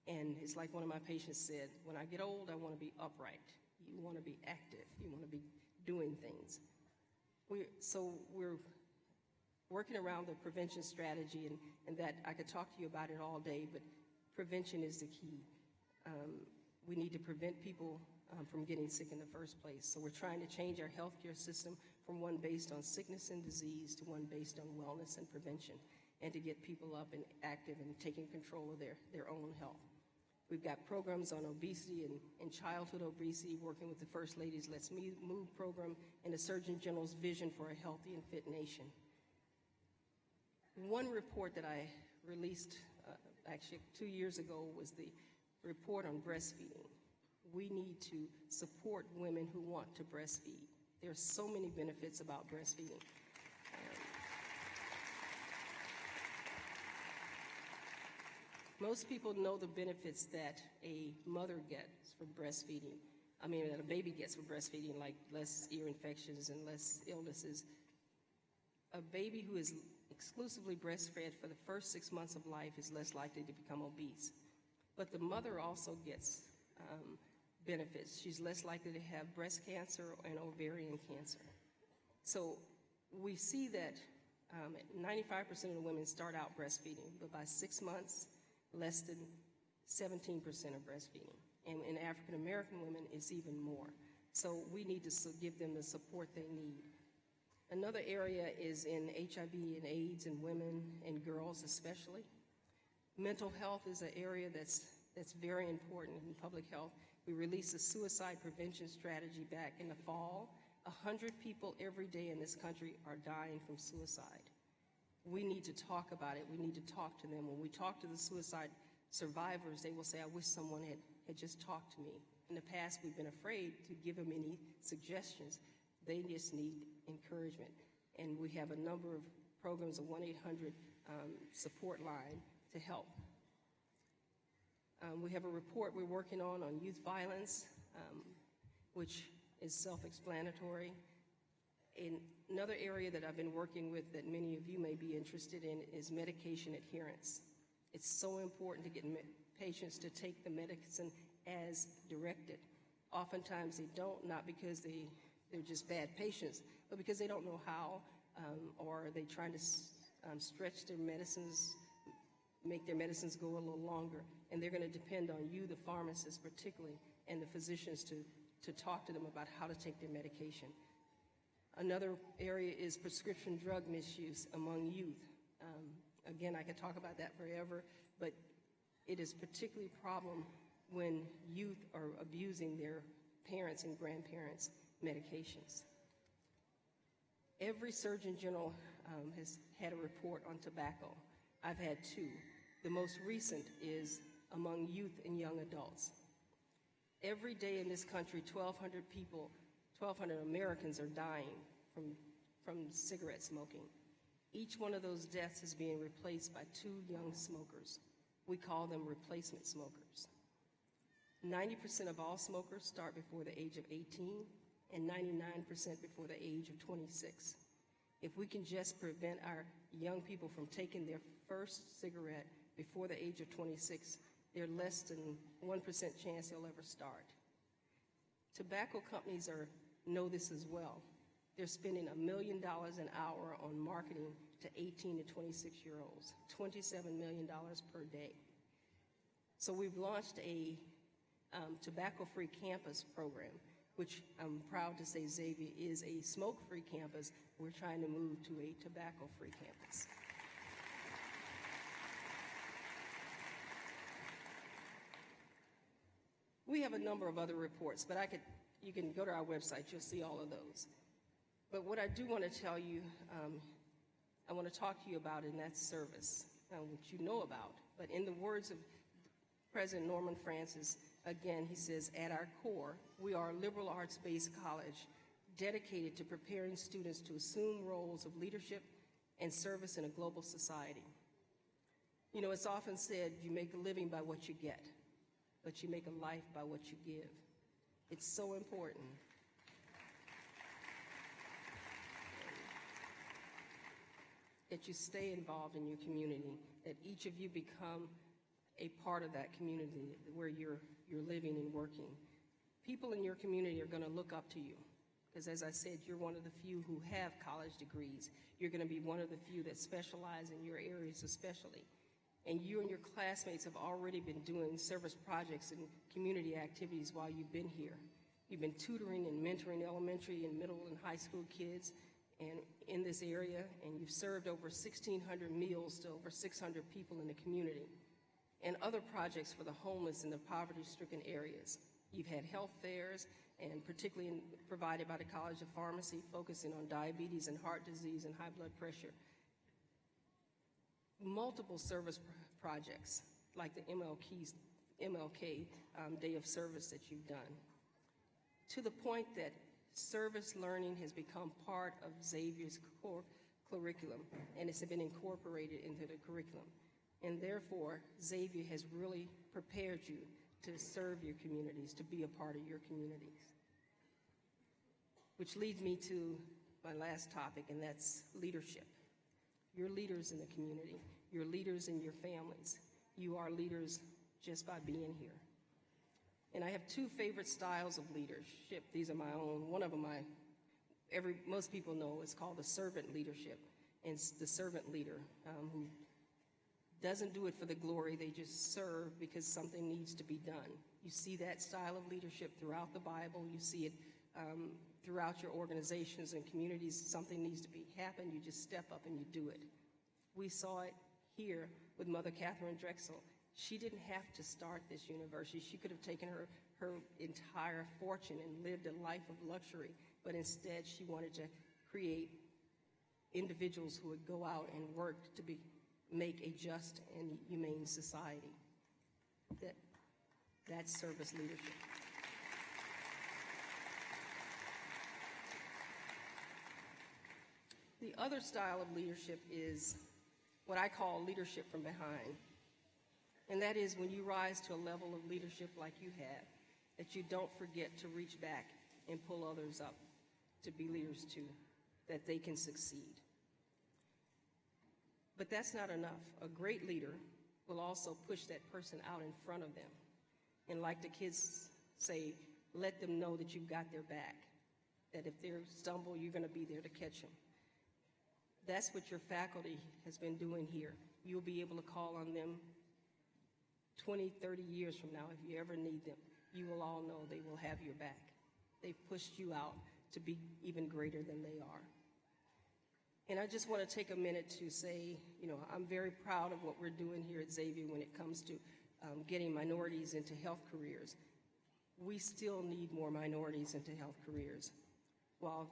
And it's like one of my patients said, when I get old, I want to be upright. You want to be active. You want to be doing things. So we're working around the prevention strategy, and that I could talk to you about it all day, but prevention is the key. We need to prevent people from getting sick in the first place. So we're trying to change our healthcare system from one based on sickness and disease to one based on wellness and prevention, and to get people up and active and taking control of their own health. We've got programs on obesity and childhood obesity, working with the First Lady's Let's Move program and the Surgeon General's vision for a healthy and fit nation. One report that I released actually 2 years ago was the report on breastfeeding. We need to support women who want to breastfeed. There's so many benefits about breastfeeding. Most people know the benefits that a mother gets from breastfeeding. That a baby gets from breastfeeding, like less ear infections and less illnesses. A baby who is exclusively breastfed for the first 6 months of life is less likely to become obese. But the mother also gets benefits. She's less likely to have breast cancer and ovarian cancer. So we see that 95% of the women start out breastfeeding, but by 6 months, less than 17% are breastfeeding. And in African American women, it's even more. So we need to give them the support they need. Another area is in HIV and AIDS in women and girls especially. Mental health is an area that's very important in public health. We released a suicide prevention strategy back in the fall. 100 people every day in this country are dying from suicide. We need to talk about it. We need to talk to them. When we talk to the suicide survivors, they will say, I wish someone had just talked to me. In the past, we've been afraid to give them any suggestions. They just need encouragement. And we have a number of programs, a 1-800 support line to help. We have a report we're working on youth violence, which is self-explanatory. And another area that I've been working with that many of you may be interested in is medication adherence. It's so important to get patients to take the medicine as directed. Oftentimes they don't, not because they're just bad patients, but because they don't know how, or they're trying to stretch their medicines, make their medicines go a little longer. And they're going to depend on you, the pharmacist particularly, and the physicians to talk to them about how to take their medication. Another area is prescription drug misuse among youth. Again, I could talk about that forever, but it is particularly a problem when youth are abusing their parents and grandparents' medications. Every Surgeon General has had a report on tobacco. I've had 2. The most recent is among youth and young adults. Every day in this country, 1,200 1,200 Americans are dying from cigarette smoking. Each one of those deaths is being replaced by 2 young smokers. We call them replacement smokers. 90% of all smokers start before the age of 18 and 99% before the age of 26. If we can just prevent our young people from taking their first cigarette before the age of 26, they're less than 1% chance they'll ever start. Tobacco companies know this as well. They're spending $1 million an hour on marketing to 18 to 26-year-olds, $27 million per day. So we've launched a tobacco-free campus program, which I'm proud to say Xavier is a smoke-free campus. We're trying to move to a tobacco-free campus. We have a number of other reports, but you can go to our website, you'll see all of those. But what I do want to tell you, I want to talk to you about, and that's service, which you know about. But in the words of President Norman Francis, again, he says, at our core, we are a liberal arts-based college dedicated to preparing students to assume roles of leadership and service in a global society. You know, it's often said you make a living by what you get, but you make a life by what you give. It's so important. That you stay involved in your community, that each of you become a part of that community where you're living and working. People in your community are going to look up to you because, as I said, you're one of the few who have college degrees. You're going to be one of the few that specialize in your areas especially. And you and your classmates have already been doing service projects and community activities while you've been here. You've been tutoring and mentoring elementary and middle and high school kids and in this area, and you've served over 1,600 meals to over 600 people in the community, and other projects for the homeless in the poverty-stricken areas. You've had health fairs, and particularly provided by the College of Pharmacy, focusing on diabetes and heart disease and high blood pressure. Multiple service projects, like the MLK Day of Service that you've done, to the point that service learning has become part of Xavier's core curriculum, and it's been incorporated into the curriculum. And therefore, Xavier has really prepared you to serve your communities, to be a part of your communities. Which leads me to my last topic, and that's leadership. You're leaders in the community. You're leaders in your families. You are leaders just by being here. And I have 2 favorite styles of leadership. These are my own. One of them most people know is called the servant leadership. And it's the servant leader who doesn't do it for the glory. They just serve because something needs to be done. You see that style of leadership throughout the Bible. You see it throughout your organizations and communities. Something needs to happen. You just step up and you do it. We saw it here with Mother Catherine Drexel. She didn't have to start this university. She could have taken her entire fortune and lived a life of luxury, but instead she wanted to create individuals who would go out and work to make a just and humane society. That's service leadership. The other style of leadership is what I call leadership from behind. And that is when you rise to a level of leadership like you have, that you don't forget to reach back and pull others up to be leaders too, that they can succeed. But that's not enough. A great leader will also push that person out in front of them. And like the kids say, let them know that you've got their back, that if they stumble, you're going to be there to catch them. That's what your faculty has been doing here. You'll be able to call on them 20, 30 years from now, if you ever need them. You will all know they will have your back. They've pushed you out to be even greater than they are. And I just want to take a minute to say, I'm very proud of what we're doing here at Xavier when it comes to getting minorities into health careers. We still need more minorities into health careers. While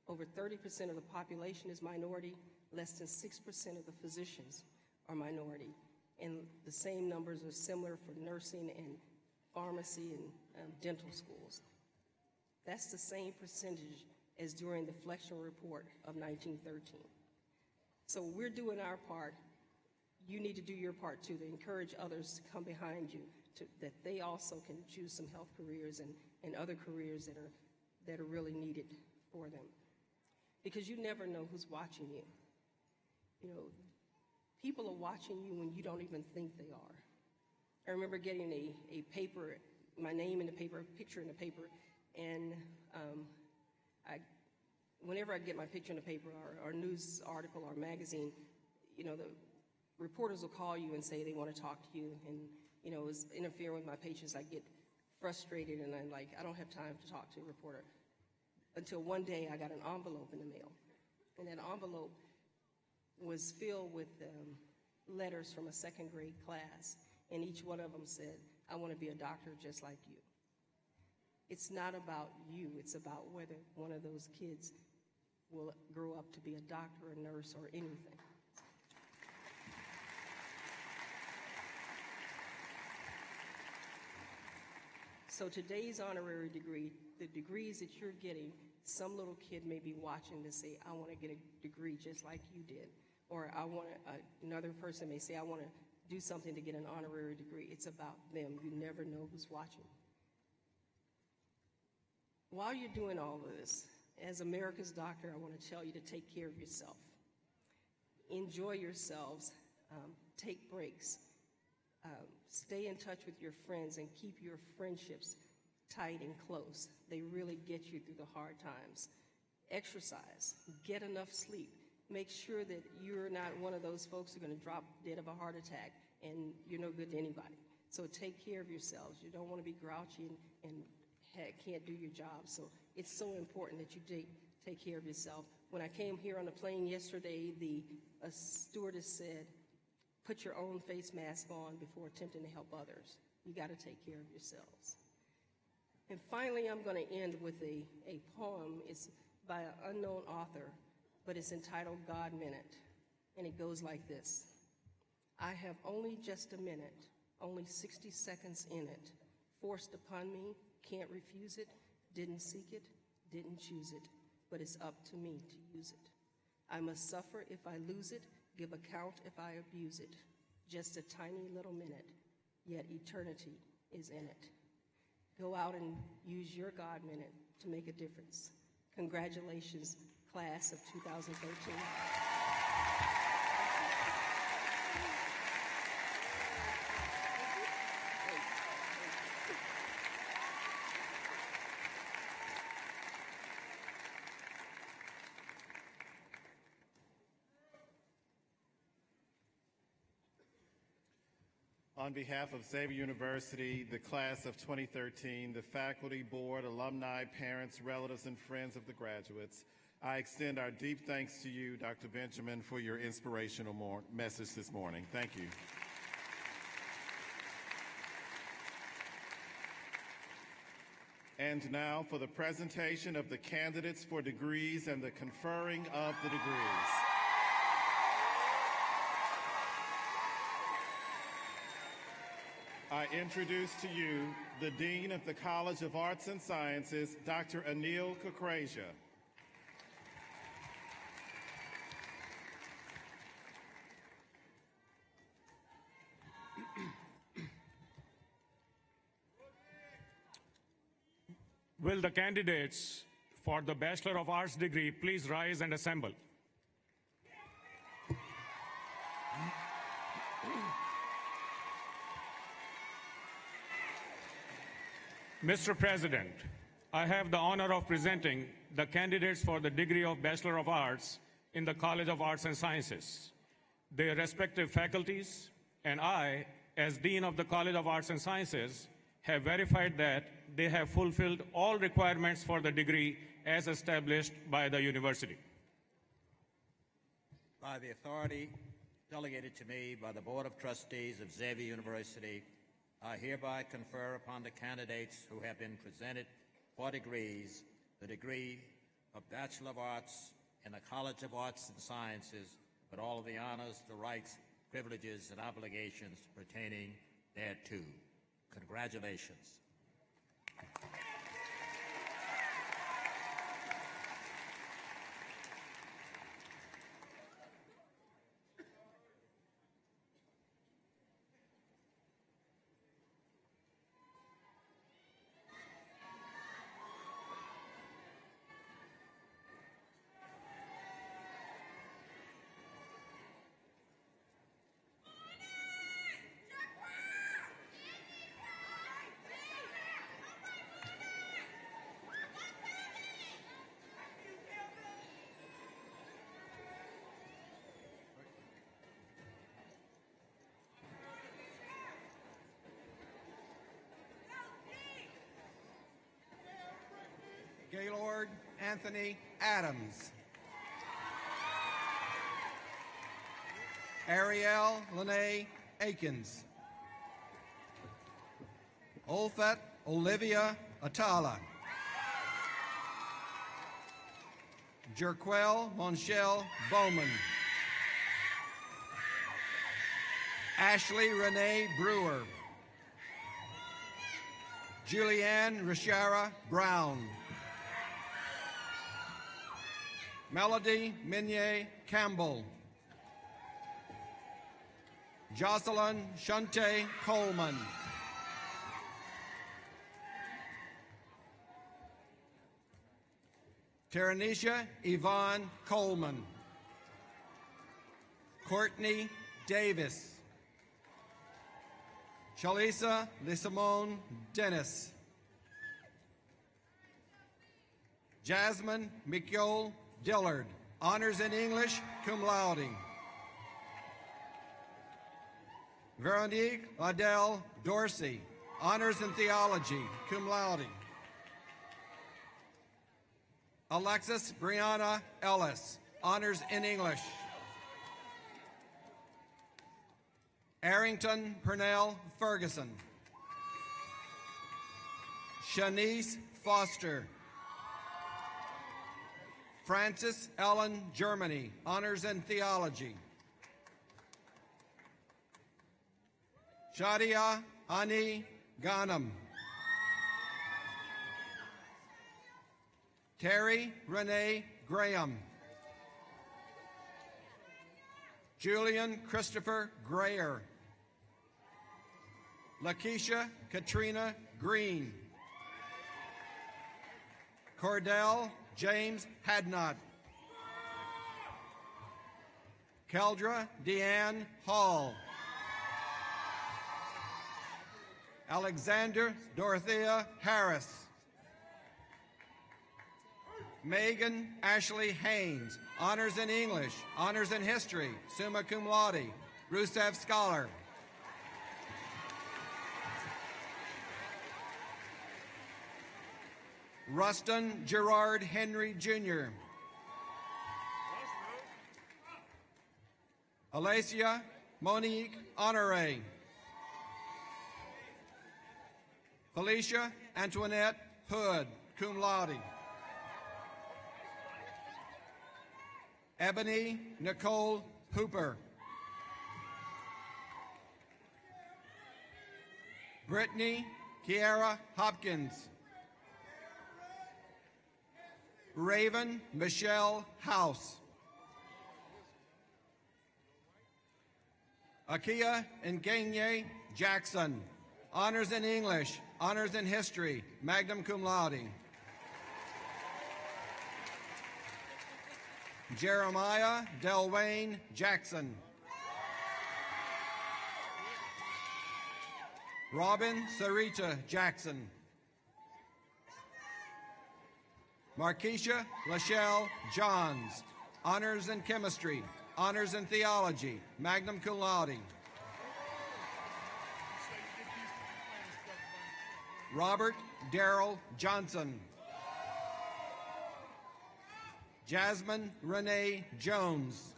over 30% of the population is minority, less than 6% of the physicians are minority. And the same numbers are similar for nursing and pharmacy and dental schools. That's the same percentage as during the Flexion Report of 1913. So we're doing our part. You need to do your part too, to encourage others to come behind you, that they also can choose some health careers and other careers that are really needed for them. Because you never know who's watching you. You know, people are watching you when you don't even think they are. I remember getting a paper, my name in the paper, a picture in the paper, and whenever I get my picture in the paper or news article or magazine, you know, the reporters will call you and say they want to talk to you, and, you know, it's interfering with my patients. I get frustrated, and I'm like, I don't have time to talk to a reporter. Until one day I got an envelope in the mail, and that envelope was filled with letters from a second grade class, and each one of them said, I want to be a doctor just like you. It's not about you, it's about whether one of those kids will grow up to be a doctor, a nurse, or anything. So today's honorary degree, the degrees that you're getting, some little kid may be watching to say, I want to get a degree just like you did. Or another person may say, I want to do something to get an honorary degree. It's about them. You never know who's watching. While you're doing all of this, as America's doctor, I want to tell you to take care of yourself. Enjoy yourselves. Take breaks. Stay in touch with your friends and keep your friendships tight and close. They really get you through the hard times. Exercise. Get enough sleep. Make sure that you're not one of those folks who are going to drop dead of a heart attack and you're no good to anybody. So take care of yourselves. You don't want to be grouchy and can't do your job. So it's so important that you take care of yourself. When I came here on the plane yesterday, a stewardess said, put your own face mask on before attempting to help others. You got to take care of yourselves. And finally, I'm going to end with a poem. It's by an unknown author, but it's entitled God Minute. And it goes like this. I have only just a minute, only 60 seconds in it, forced upon me, can't refuse it, didn't seek it, didn't choose it, but it's up to me to use it. I must suffer if I lose it, give account if I abuse it. Just a tiny little minute, yet eternity is in it. Go out and use your God minute to make a difference. Congratulations, class of 2013. On behalf of Xavier University, the class of 2013, the faculty, board, alumni, parents, relatives, and friends of the graduates, I extend our deep thanks to you, Dr. Benjamin, for your inspirational message this morning. Thank you. And now for the presentation of the candidates for degrees and the conferring of the degrees. I introduce to you the Dean of the College of Arts and Sciences, Dr. Anil Kukreja. Will the candidates for the Bachelor of Arts degree please rise and assemble? Mr. President, I have the honor of presenting the candidates for the degree of Bachelor of Arts in the College of Arts and Sciences. Their respective faculties and I, as Dean of the College of Arts and Sciences, have verified that they have fulfilled all requirements for the degree as established by the university. By the authority delegated to me by the Board of Trustees of Xavier University, I hereby confer upon the candidates who have been presented for degrees the degree of Bachelor of Arts in the College of Arts and Sciences, with all of the honors, the rights, privileges, and obligations pertaining thereto. Congratulations. Anthony Adams. Ariel Lene Akins. Olfet Olivia Atala. Jerquel Monchel Bowman. Ashley Renee Brewer. Julianne Rashara Brown. Melody Minier Campbell. Jocelyn Shante Coleman. Taranisha Yvonne Coleman. Courtney Davis. Chalisa Lisimone Dennis. Jasmine Mikyol Dillard, honors in English, cum laude. Veronique Adele Dorsey, honors in theology, cum laude. Alexis Brianna Ellis, honors in English. Arrington Purnell Ferguson. Shanice Foster. Frances Ellen Germany, honors in theology. Shadia Ani Ghanem. Terry Renee Graham. Julian Christopher Grayer. Lakeisha Katrina Green. Cordell James Hadnot. Keldra Deanne Hall. Alexander Dorothea Harris. Megan Ashley Haynes, honors in English, honors in history, summa cum laude, Rusev Scholar. Ruston Gerard Henry Jr. Alacia Monique Honorary. Felicia Antoinette Hood, cum laude. Ebony Nicole Hooper. Brittany Kiara Hopkins. Raven Michelle House. Akia Ngenye Jackson, honors in English, honors in history, magna cum laude. Jeremiah Delwayne Jackson. Robin Sarita Jackson. Markeisha Lachelle Johns, honors in chemistry, honors in theology, magna cum laude. Robert Darrell Johnson. Jasmine Renee Jones.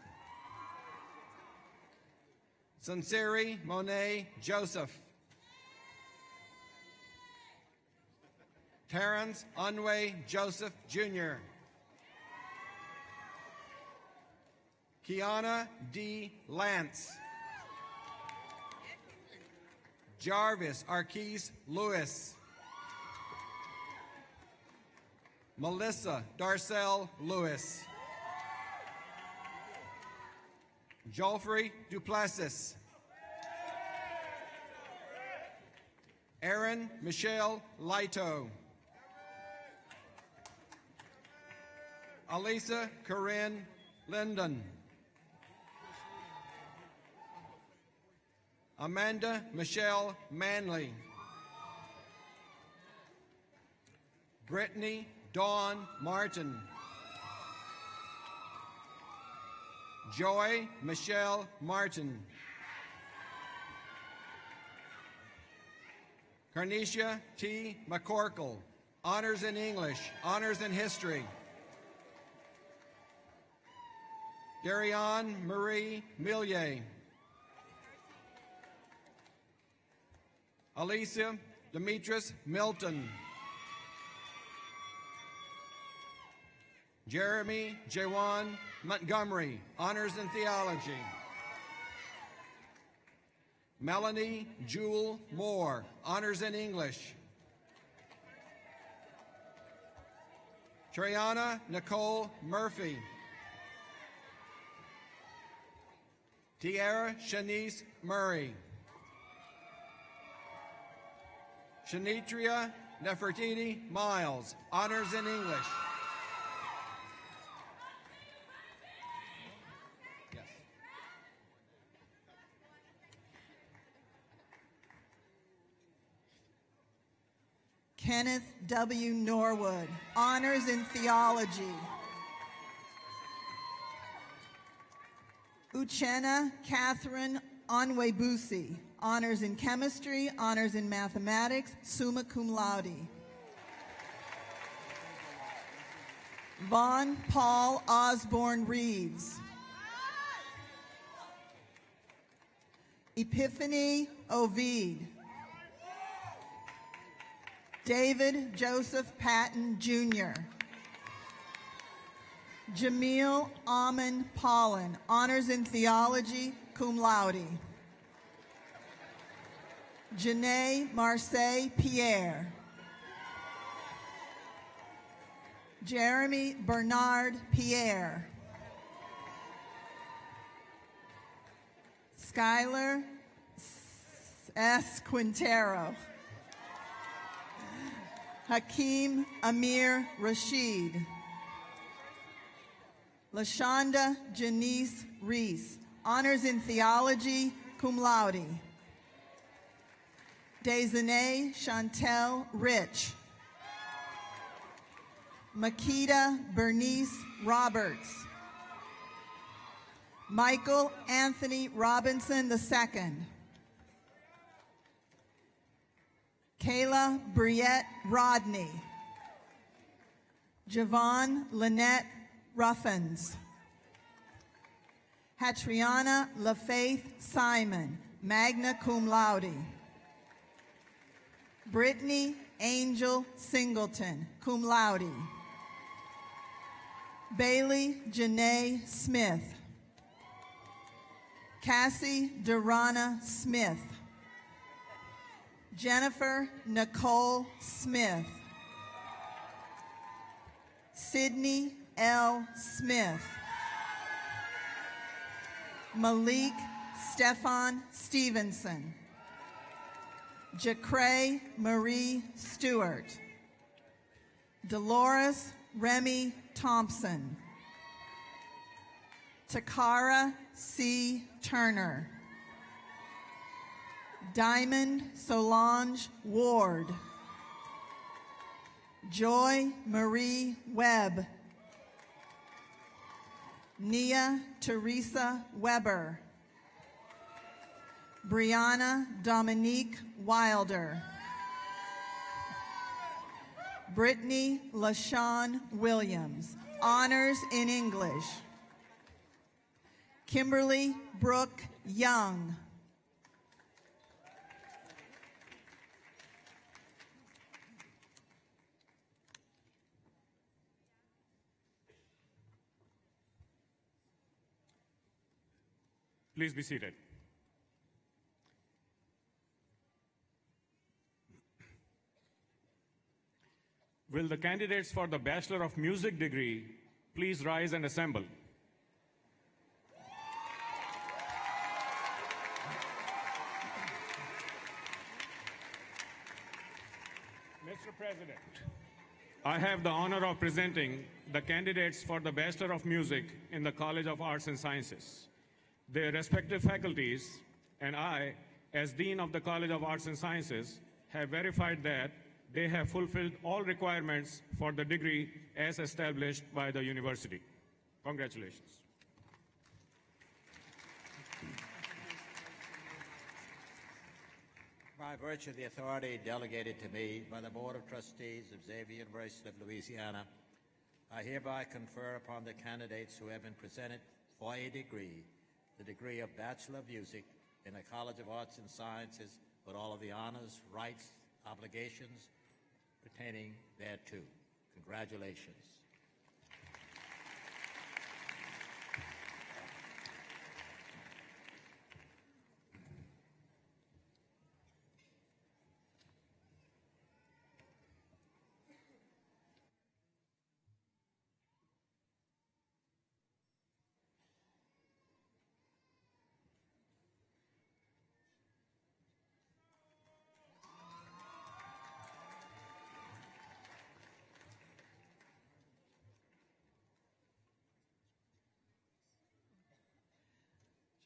Sincere Monet Joseph. Terrence Unway Joseph Jr. Kiana D. Lance. Jarvis Arquise Lewis. Melissa Darcel Lewis. Joffrey Duplessis. Erin Michelle Lito. Alisa Corinne Linden. Amanda Michelle Manley. Brittany Dawn Martin. Joy Michelle Martin. Carnicia T. McCorkle, honors in English, honors in history, Darianne Marie Millier. Alicia Demetris Milton. Jeremy Jawan Montgomery, Honors in Theology. Melanie Jewel Moore, Honors in English. Triana Nicole Murphy. Tiara Shanice Murray. Shanitria Nefertiti Miles, Honors in English. Yes. Kenneth W. Norwood, Honors in Theology. Uchenna Catherine Onwebusi, Honors in Chemistry, Honors in Mathematics, summa cum laude. Vaughn Paul Osborne Reeves. Epiphany Ovid. David Joseph Patton, Jr. Jamil Amin Pollan, Honors in Theology, cum laude. Janae Marseille Pierre. Jeremy Bernard Pierre. Skylar S. Quintero. Hakeem Amir Rashid. LaShonda Janice Reese, Honors in Theology, cum laude. Desanay Chantel Rich. Makita Bernice Roberts. Michael Anthony Robinson II. Kayla Briette Rodney. Javon Lynette Ruffins. Hatriana LaFaith Simon, magna cum laude. Brittany Angel Singleton, cum laude. Bailey Janae Smith. Cassie Durana Smith. Jennifer Nicole Smith. Sydney L. Smith. Malik Stefan Stevenson. Jacrae Marie Stewart. Dolores Remy Thompson. Takara C. Turner. Diamond Solange Ward. Joy Marie Webb. Nia Teresa Weber. Brianna Dominique Wilder. Brittany LaShawn Williams, Honors in English. Kimberly Brooke Young. Please be seated. Will the candidates for the Bachelor of Music degree please rise and assemble? Mr. President, I have the honor of presenting the candidates for the Bachelor of Music in the College of Arts and Sciences. Their respective faculties and I, as Dean of the College of Arts and Sciences, have verified that they have fulfilled all requirements for the degree as established by the university. Congratulations. By virtue of the authority delegated to me by the Board of Trustees of Xavier University of Louisiana, I hereby confer upon the candidates who have been presented for a degree, the degree of Bachelor of Music in the College of Arts and Sciences, with all of the honors, rights, obligations pertaining thereto. Congratulations.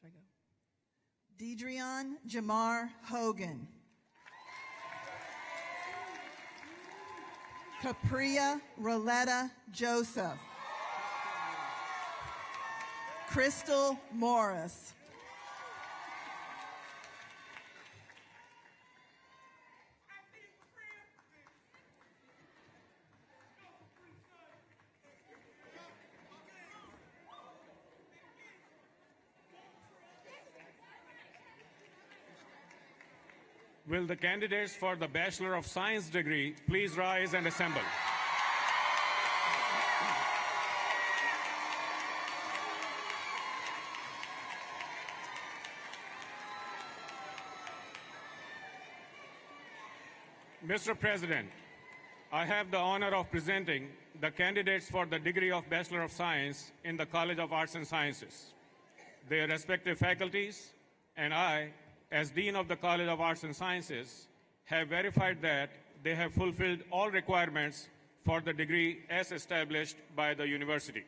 Should I go? Deidreon Jamar Hogan. Capria Roletta Joseph. Crystal Morris. Will the candidates for the Bachelor of Science degree please rise and assemble? Mr. President, I have the honor of presenting the candidates for the degree of Bachelor of Science in the College of Arts and Sciences, their respective faculties, and I, as Dean of the College of Arts and Sciences, have verified that they have fulfilled all requirements for the degree as established by the university.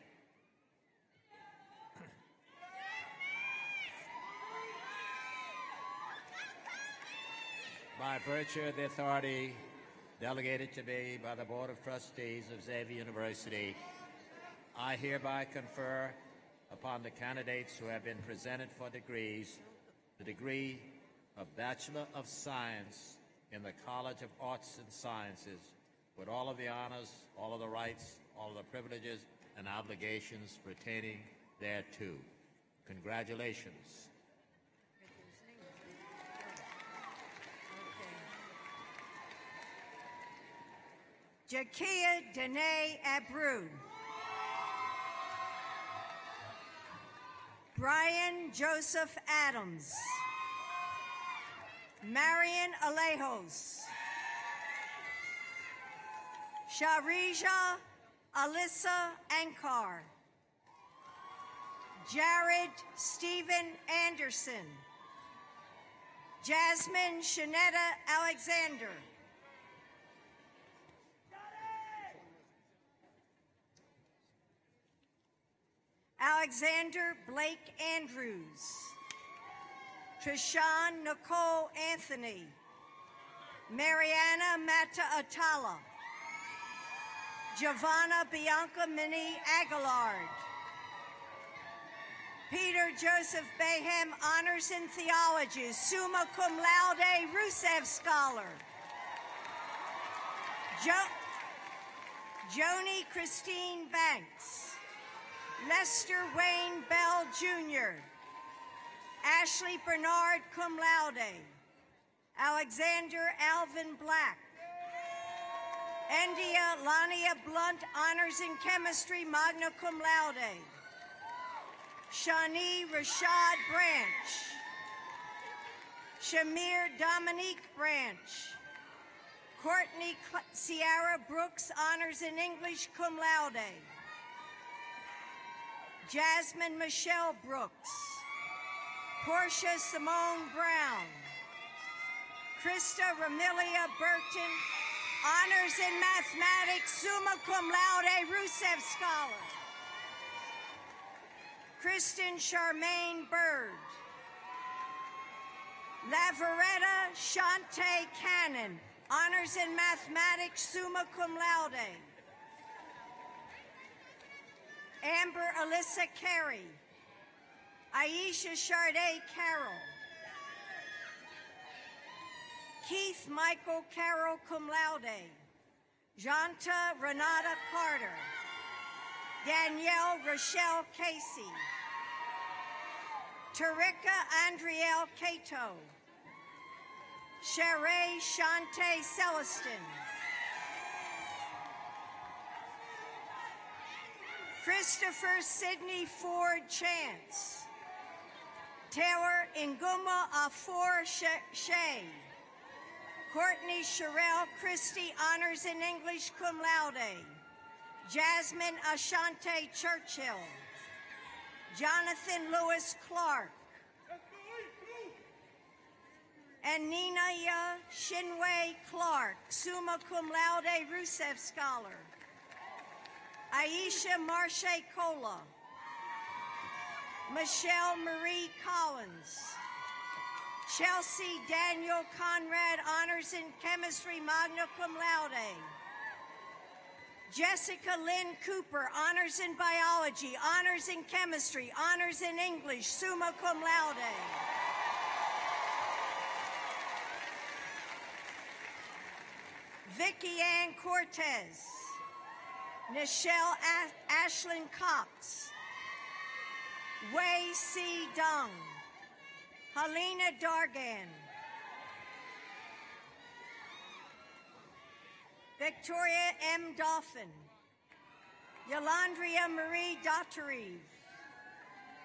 By virtue of the authority delegated to me by the Board of Trustees of Xavier University, I hereby confer upon the candidates who have been presented for degrees the degree of Bachelor of Science in the College of Arts and Sciences, with all of the honors, all of the rights, all of the privileges and obligations pertaining thereto. Congratulations. Jakia Dene Abreu. Brian Joseph Adams. Marion Alejos. Sharija Alyssa Ankar. Jared Stephen Anderson. Jasmine Shanetta Alexander. Alexander Blake Andrews. Trishan Nicole Anthony. Mariana Mata Atala. Giovanna Bianca Minnie Aguilard. Peter Joseph Bayham, Honors in Theology, Summa Cum Laude, Rusev Scholar. Joni Christine Banks. Lester Wayne Bell Jr. Ashley Bernard Cum Laude. Alexander Alvin Black. Endia Lania Blunt, Honors in Chemistry, Magna Cum Laude. Shani Rashad Branch. Shamir Dominique Branch. Courtney Sierra Brooks, Honors in English, Cum Laude. Jasmine Michelle Brooks. Portia Simone Brown. Krista Ramilia Burton, Honors in Mathematics, Summa Cum Laude, Rusev Scholar. Kristen Charmaine Bird. Lavaretta Shante Cannon, Honors in Mathematics, Summa Cum Laude. Amber Alyssa Carey. Aisha Charday Carroll. Keith Michael Carroll Cum Laude. Janta Renata Carter. Danielle Rochelle Casey. Tarika Andriel Cato. Sheree Shante Celestin. Christopher Sidney Ford Chance. Taylor Inguma Afor Shea. Courtney Sherelle Christie, honors in English, cum laude. Jasmine Ashante Churchill. Jonathan Lewis Clark. And Nina Shinwei Clark, summa cum laude, Rusev Scholar. Aisha Marche Cola. Michelle Marie Collins. Chelsea Daniel Conrad, honors in chemistry, magna cum laude. Jessica Lynn Cooper, honors in biology, honors in chemistry, honors in English, summa cum laude. Vicki Ann Cortez. Nichelle Ashlyn Cox. Wei C. Dung. Helena Dargan. Victoria M. Dolphin. Yolandria Marie Dotterive.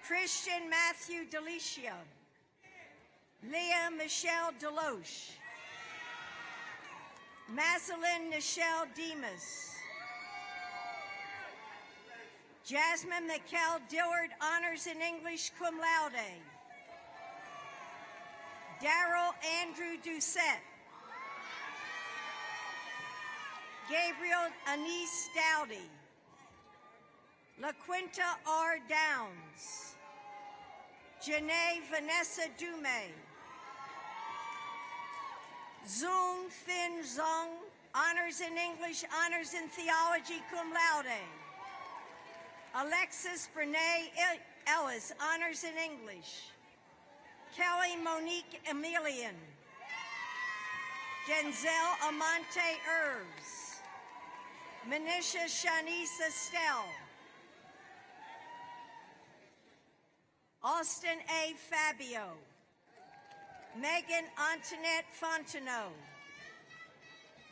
Christian Matthew Delicia. Leah Michelle Deloche. Mazalyn Nichelle Demas. Jasmine McKell Dillard, honors in English, cum laude. Darrell Andrew Doucette. Gabriel Anise Dowdy. LaQuinta R. Downs. Janae Vanessa Dumay. Zung Fin Zong, honors in English, honors in theology, cum laude. Alexis Brene Ellis, honors in English. Kelly Monique Emilian. Denzel Amante Herbs. Manisha Shanice Estelle. Austin A. Fabio. Megan Antoinette Fontenot.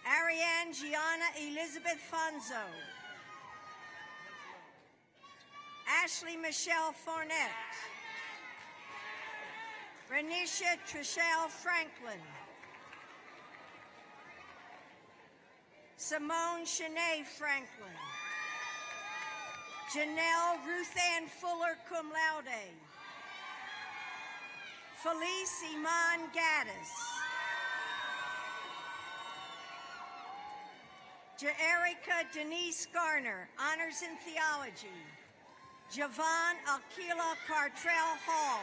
Ariane Gianna Elizabeth Fonzo. Ashley Michelle Fournette. Renisha Trishelle Franklin. Simone Shanae Franklin. Janelle Ruth Ann Fuller, cum laude. Felice Iman Gaddis. Jaerica Denise Garner, honors in theology. Javon Akila Cartrell Hall.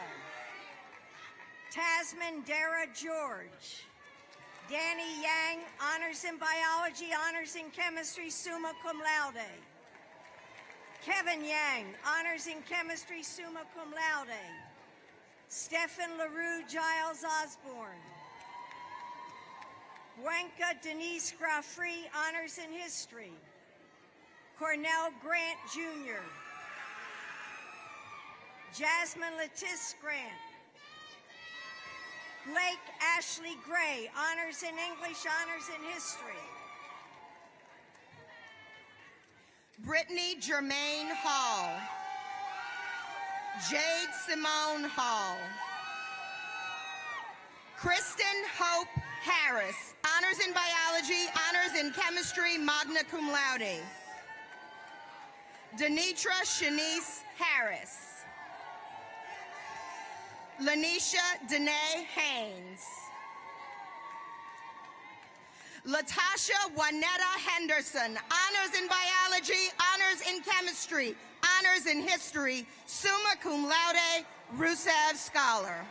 Tasman Dara George. Danny Yang, honors in biology, honors in chemistry, summa cum laude. Kevin Yang, honors in chemistry, summa cum laude. Stephen LaRue Giles Osborne. Buenca Denise Graffrey, honors in history. Cornell Grant Jr. Jasmine Letice Grant. Blake Ashley Gray, honors in English, honors in history. Brittany Germaine Hall. Jade Simone Hall. Kristen Hope Harris, honors in biology, honors in chemistry, magna cum laude. Denitra Shanice Harris. Lanisha Danae Haynes. Latasha Juanetta Henderson, honors in biology, honors in chemistry, honors in history, summa cum laude, Rusev Scholar.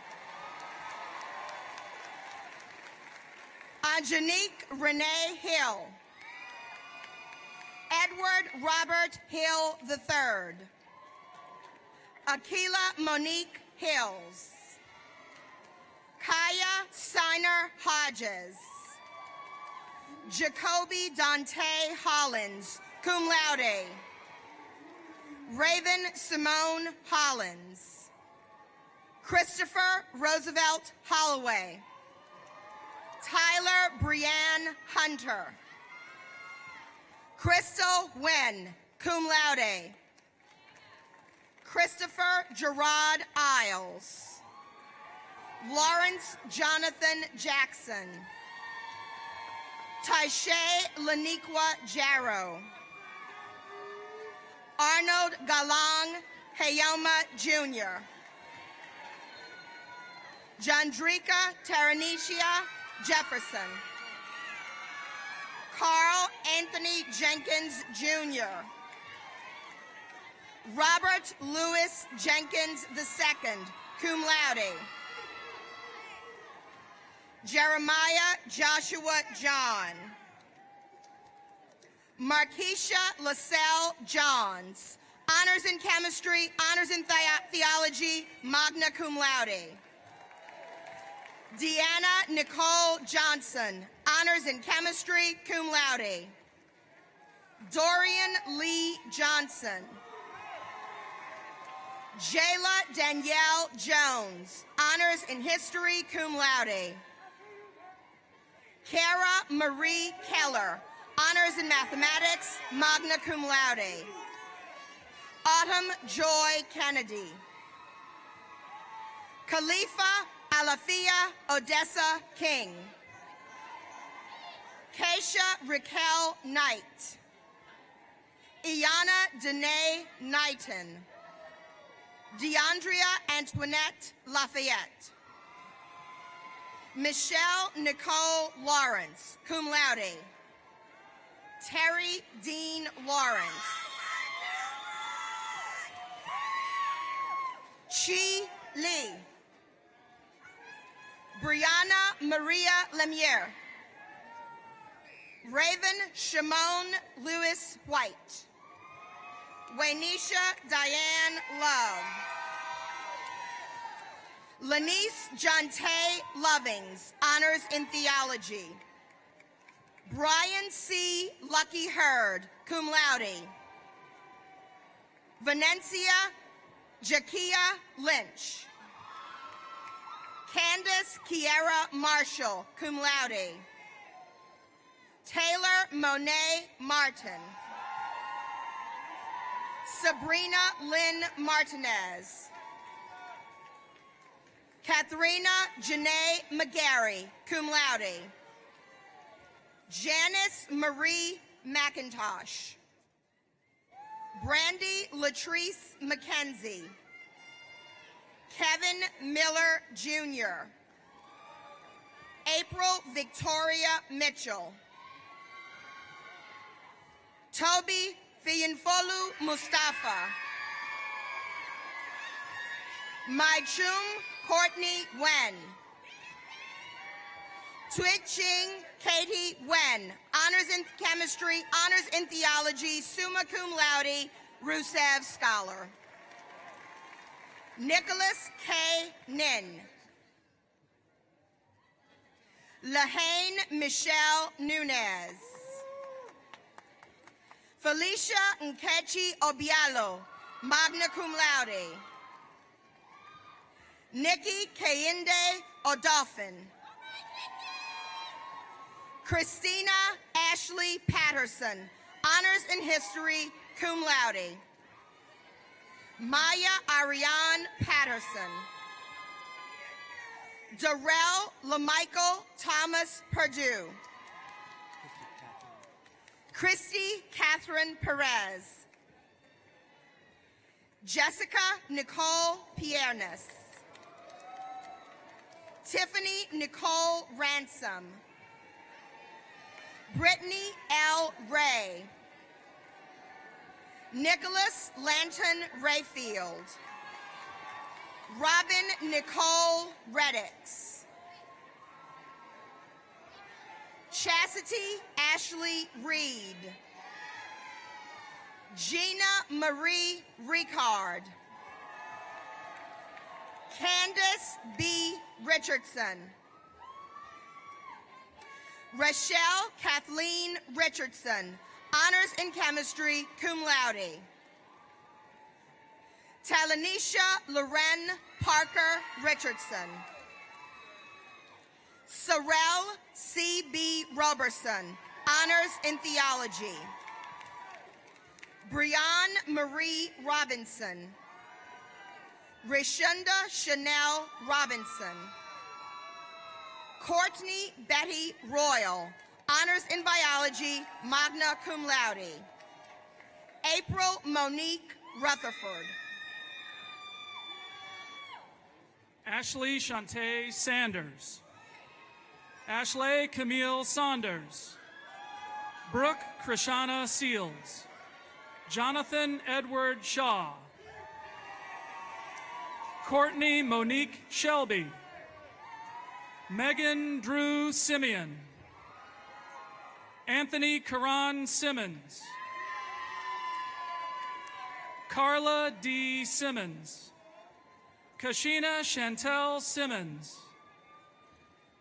Angenique Renee Hill. Edward Robert Hill III. Akila Monique Hills. Kaya Steiner Hodges. Jacoby Dante Hollins, cum laude. Raven Simone Hollins. Christopher Roosevelt Holloway. Tyler Brianne Hunter. Crystal Nguyen, cum laude. Christopher Gerard Isles. Lawrence Jonathan Jackson. Taishe Laniqua Jarrow. Arnold Galang Hayoma Jr. Jandrika Taranicia Jefferson. Carl Anthony Jenkins Jr. Robert Louis Jenkins II, cum laude. Jeremiah Joshua John. Markeisha LaSalle Johns, honors in chemistry, honors in theology, magna cum laude. Deanna Nicole Johnson, honors in chemistry, cum laude. Dorian Lee Johnson. Jayla Danielle Jones, honors in history, cum laude. Kara Marie Keller, honors in mathematics, magna cum laude. Autumn Joy Kennedy. Khalifa Alafia Odessa King. Keisha Raquel Knight. Iana Danae Knighton. DeAndrea Antoinette Lafayette. Michelle Nicole Lawrence, cum laude. Terry Dean Lawrence. Chi Lee. Brianna Maria Lemieux. Raven Shimon Lewis White. Waynisha Diane Love. Lanice Jonte Lovings, honors in theology. Brian C. Lucky Hurd, cum laude. Venencia Jakia Lynch. Candace Kiera Marshall, cum laude. Taylor Monet Martin. Sabrina Lynn Martinez. Katharina Janae McGarry, cum laude. Janice Marie McIntosh. Brandy Latrice McKenzie. Kevin Miller Jr. April Victoria Mitchell. Toby Fiyinfolu Mustafa. Maichum Courtney Wen. Twitching Katie Wen, honors in chemistry, honors in theology, summa cum laude, Rusev Scholar. Nicholas K. Nin. Lahane Michelle Nunez. Felicia Nkechi Obialo, magna cum laude. Nikki Kayinde Odolphin. Christina Ashley Patterson, honors in history, cum laude. Maya Ariane Patterson. Darrell LaMichael Thomas Perdue. Christy Catherine Perez. Jessica Nicole Piernes. Tiffany Nicole Ransom. Brittany L. Ray. Nicholas Lanton Rayfield. Robin Nicole Reddix. Chastity Ashley Reed. Gina Marie Ricard. Candace B. Richardson. Rochelle Kathleen Richardson, honors in chemistry, cum laude. Talanisha Loren Parker Richardson. Sorrel C.B. Roberson, honors in theology. Brianne Marie Robinson. Rishunda Chanel Robinson. Courtney Betty Royal, honors in biology, magna cum laude. April Monique Rutherford. Ashley Shantae Sanders. Ashley Camille Saunders. Brooke Krishana Seals. Jonathan Edward Shaw. Courtney Monique Shelby. Megan Drew Simeon. Anthony Karan Simmons. Carla D. Simmons. Kashina Chantel Simmons.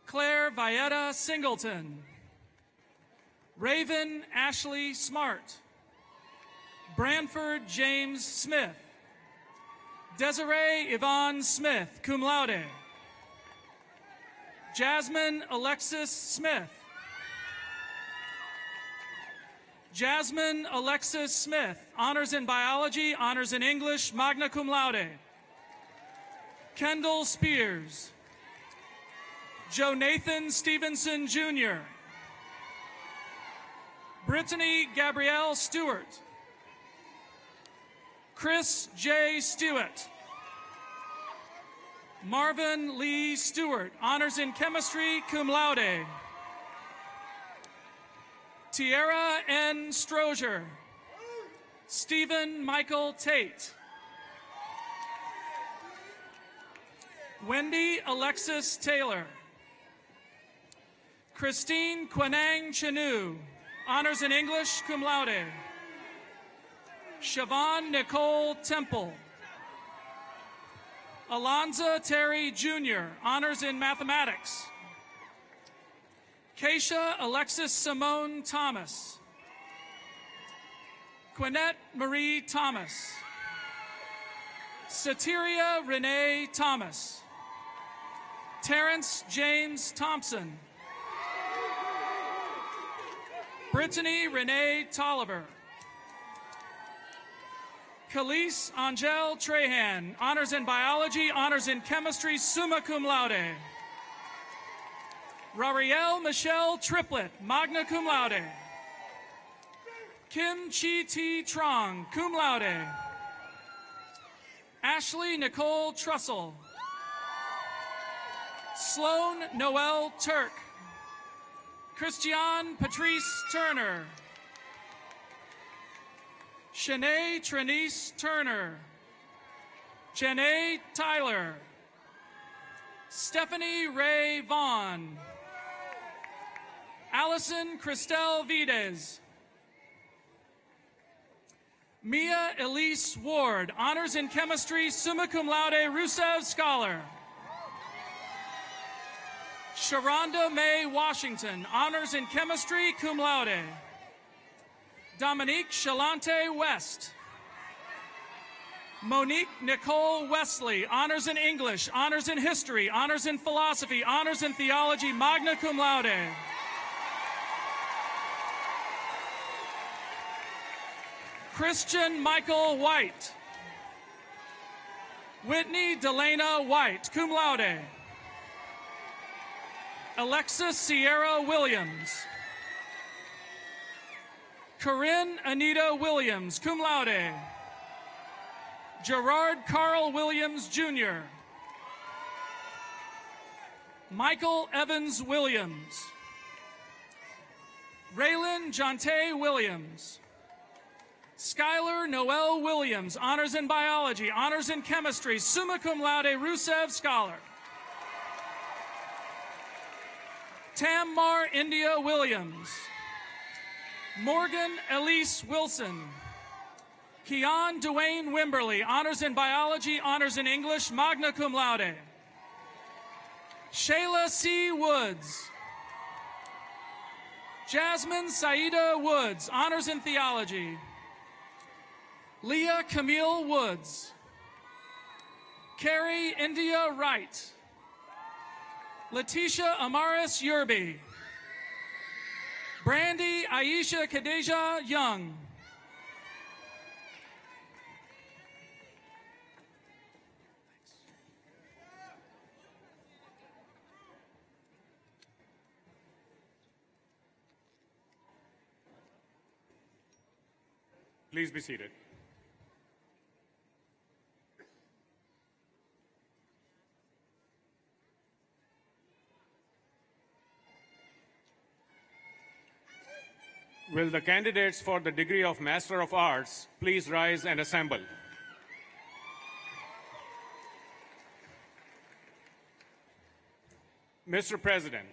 Claire Vieta Singleton. Raven Ashley Smart. Branford James Smith. Desiree Yvonne Smith, cum laude. Jasmine Alexis Smith. Jasmine Alexis Smith, honors in biology, honors in English, magna cum laude. Kendall Spears. Joe Nathan Stevenson Jr. Brittany Gabrielle Stewart. Chris J. Stewart. Marvin Lee Stewart, honors in chemistry, cum laude. Tierra N. Strozier. Stephen Michael Tate. Wendy Alexis Taylor. Christine Quanang Chenu, honors in English, cum laude. Siobhan Nicole Temple. Alonza Terry Jr., honors in mathematics. Keisha Alexis Simone Thomas. Quinette Marie Thomas. Sateria Renee Thomas. Terrence James Thompson. Brittany Renee Tolliver. Khalees Angel Trahan, honors in biology, honors in chemistry, summa cum laude. Rariel Michelle Triplett, magna cum laude. Kim Chi T. Trong, cum laude. Ashley Nicole Trussell. Sloan Noel Turk. Christiane Patrice Turner. Shanae Trenice Turner. Janae Tyler. Stephanie Ray Vaughn. Allison Christelle Vides. Mia Elise Ward, honors in chemistry, summa cum laude, Rusev Scholar. Sharonda Mae Washington, honors in chemistry, cum laude. Dominique Shalante West. Monique Nicole Wesley, honors in English, honors in history, honors in philosophy, honors in theology, magna cum laude. Christian Michael White. Whitney Delana White, cum laude. Alexis Sierra Williams. Corinne Anita Williams, cum laude. Gerard Carl Williams, Jr. Michael Evans Williams. Raylan Jonte Williams. Skylar Noel Williams, honors in biology, honors in chemistry, summa cum laude, Rusev Scholar. Tammar India Williams. Morgan Elise Wilson. Keon Dwayne Wimberly, honors in biology, honors in English, magna cum laude. Shayla C. Woods. Jasmine Saida Woods, honors in theology. Leah Camille Woods. Carrie India Wright. Letitia Amaris Yerby. Brandy Aisha Kadeja Young. Please be seated. Will the candidates for the degree of Master of Arts please rise and assemble? Mr. President,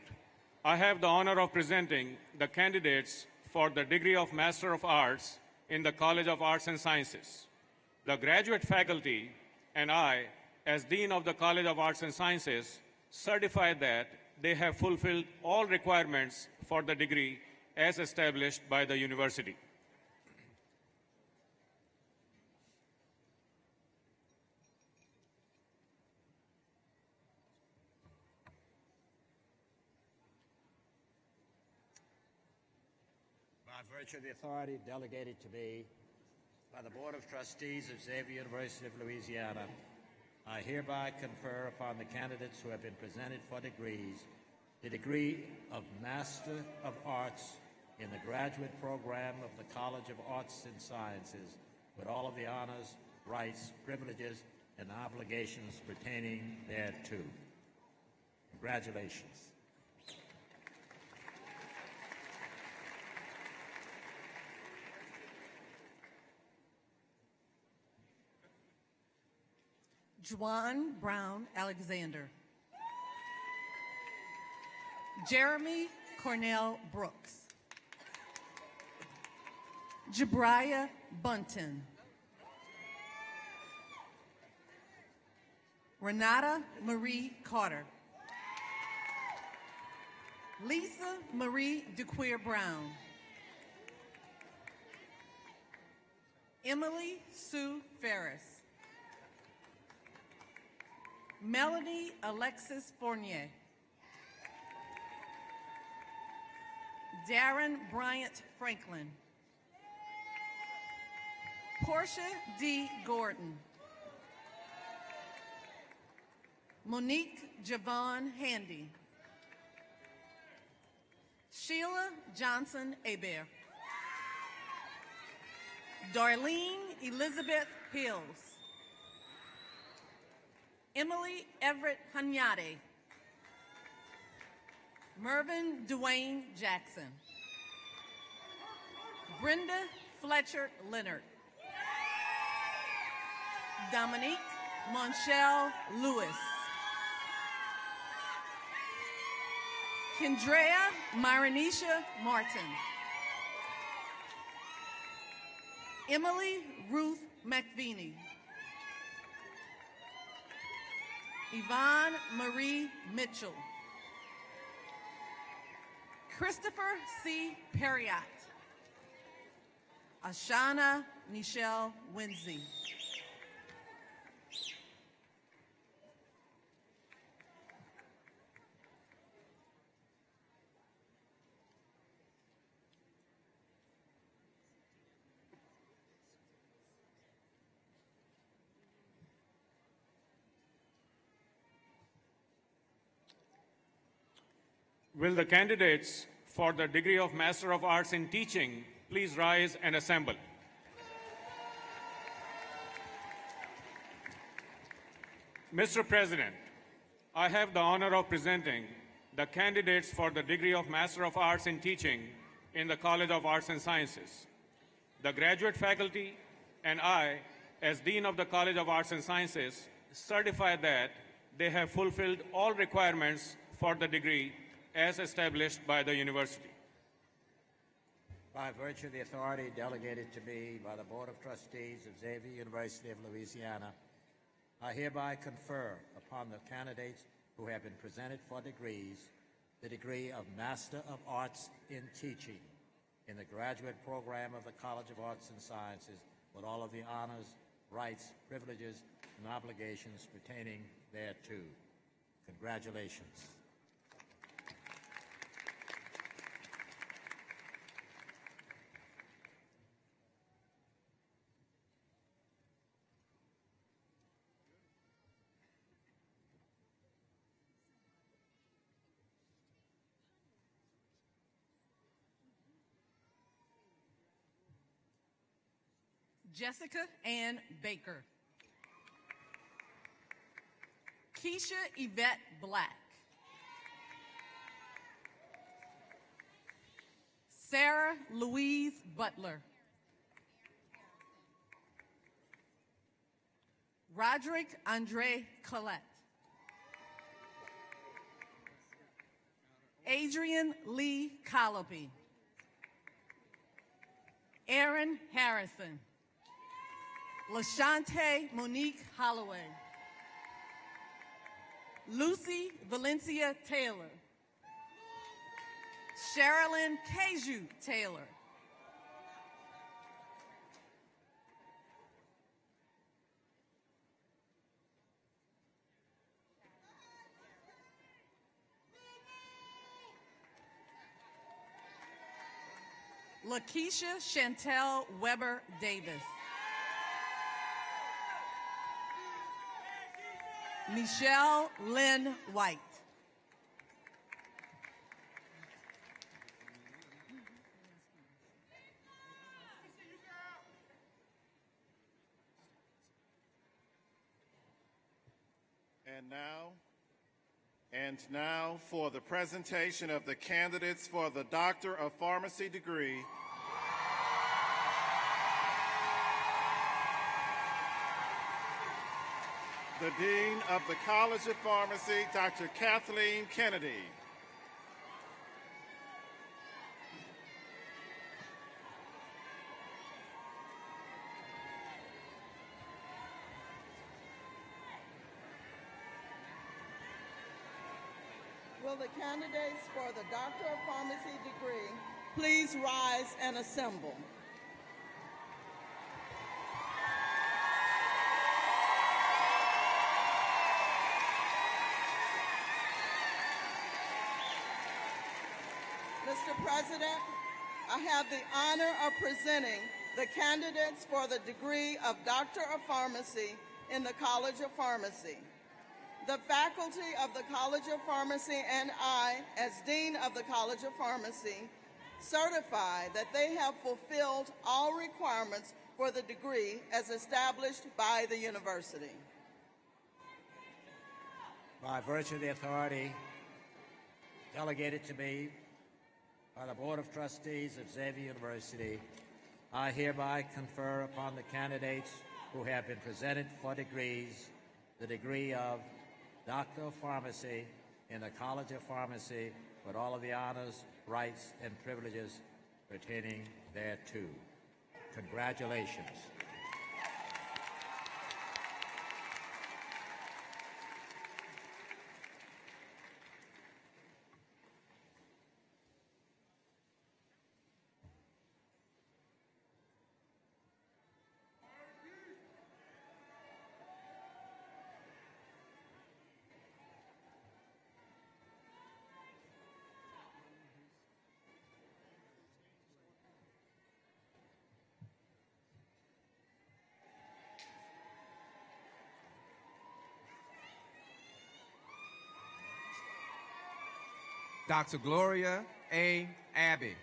I have the honor of presenting the candidates for the degree of Master of Arts in the College of Arts and Sciences. The graduate faculty and I, as Dean of the College of Arts and Sciences, certify that they have fulfilled all requirements for the degree as established by the university. By virtue of the authority delegated to me by the Board of Trustees of Xavier University of Louisiana, I hereby confer upon the candidates who have been presented for degrees the degree of Master of Arts in the graduate program of the College of Arts and Sciences, with all of the honors, rights, privileges, and obligations pertaining thereto. Congratulations. Juan Brown Alexander. Jeremy Cornell Brooks. Jabriah Bunton. Renata Marie Carter. Lisa Marie DeQueer Brown. Emily Sue Ferris. Melanie Alexis Fournier. Darren Bryant Franklin. Portia D. Gordon. Monique Javon Handy. Sheila Johnson Hebert. Darlene Elizabeth Hills. Emily Everett Hanyade. Mervyn Dwayne Jackson. Brenda Fletcher Leonard. Dominique Monchelle Lewis. Kendrea Myronisha Martin. Emily Ruth McVinney. Yvonne Marie Mitchell. Christopher C. Perriott. Ashana Nichelle Winsey. Will the candidates for the degree of Master of Arts in Teaching please rise and assemble? Mr. President, I have the honor of presenting the candidates for the degree of Master of Arts in Teaching in the College of Arts and Sciences. The graduate faculty and I, as Dean of the College of Arts and Sciences, certify that they have fulfilled all requirements for the degree as established by the university. By virtue of the authority delegated to me by the Board of Trustees of Xavier University of Louisiana, I hereby confer upon the candidates who have been presented for degrees the degree of Master of Arts in Teaching in the graduate program of the College of Arts and Sciences, with all of the honors, rights, privileges, and and obligations pertaining thereto. Congratulations. Jessica Ann Baker. Keisha Yvette Black. Sarah Louise Butler. Roderick Andre Collette. Adrian Lee Colopy. Aaron Harrison. LaShante Monique Holloway. Lucy Valencia Taylor. Sherilyn Keju Taylor. Lakeisha Chantel Weber Davis. Michelle Lynn White. And now for the presentation of the candidates for the Doctor of Pharmacy degree. The Dean of the College of Pharmacy, Dr. Kathleen Kennedy. Will the candidates for the Doctor of Pharmacy degree please rise and assemble? Mr. President, I have the honor of presenting the candidates for the degree of Doctor of Pharmacy in the College of Pharmacy. The faculty of the College of Pharmacy and I, as Dean of the College of Pharmacy, certify that they have fulfilled all requirements for the degree as established by the university. By virtue of the authority delegated to me by the Board of Trustees of Xavier University, I hereby confer upon the candidates who have been presented for degrees the degree of Doctor of Pharmacy in the College of Pharmacy with all of the honors, rights, and privileges pertaining thereto. Congratulations. Dr. Gloria A. Abbey.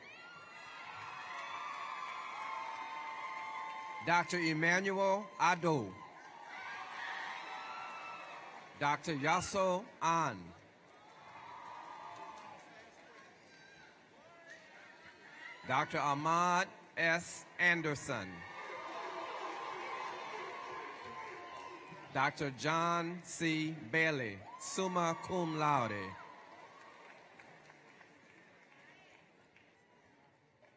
Dr. Emmanuel Ado. Dr. Yasso An. Dr. Ahmad S. Anderson. Dr. John C. Bailey, summa cum laude.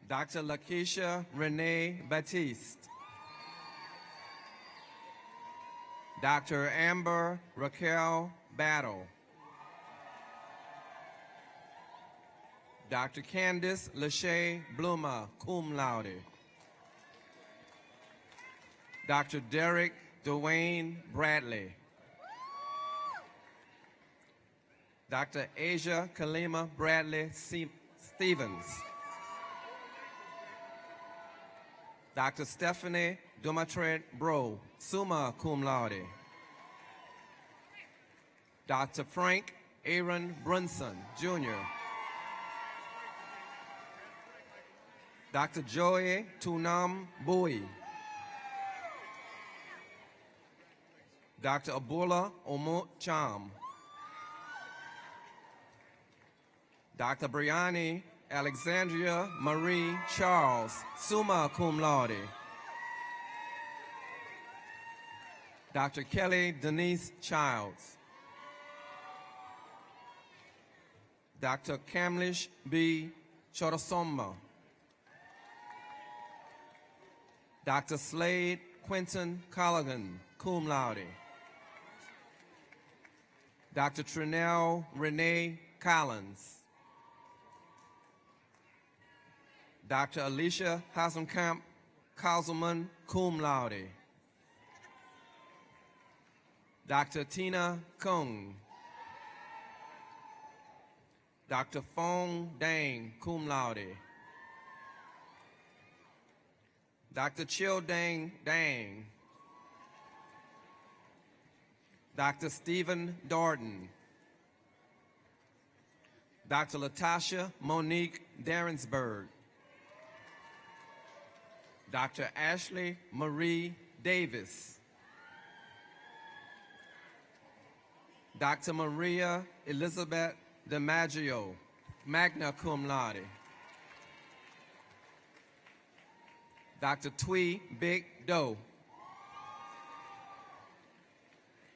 Dr. Lakeisha Renee Batiste. Dr. Amber Raquel Battle. Dr. Candice Lachey Bluma, cum laude. Dr. Derek Dwayne Bradley. Dr. Asia Kalima Bradley Stevens. Dr. Stephanie Dumatret Bro, summa cum laude. Dr. Frank Aaron Brunson, Jr. Dr. Joey Tunam Bowie. Dr. Abula Omot Cham. Dr. Brianni Alexandria Marie Charles, summa cum laude. Dr. Kelly Denise Childs. Dr. Kamlish B. Chodosoma. Dr. Slade Quentin Colligan, cum laude. Dr. Trinell Renee Collins. Dr. Alicia Hasenkamp Kauselman, cum laude. Dr. Tina Kung. Dr. Fong Dang, cum laude. Dr. Chill Dang Dang. Dr. Stephen Darden. Dr. Latasha Monique Darrensburg. Dr. Ashley Marie Davis. Dr. Maria Elizabeth DiMaggio, magna cum laude. Dr. Twee Big Doe.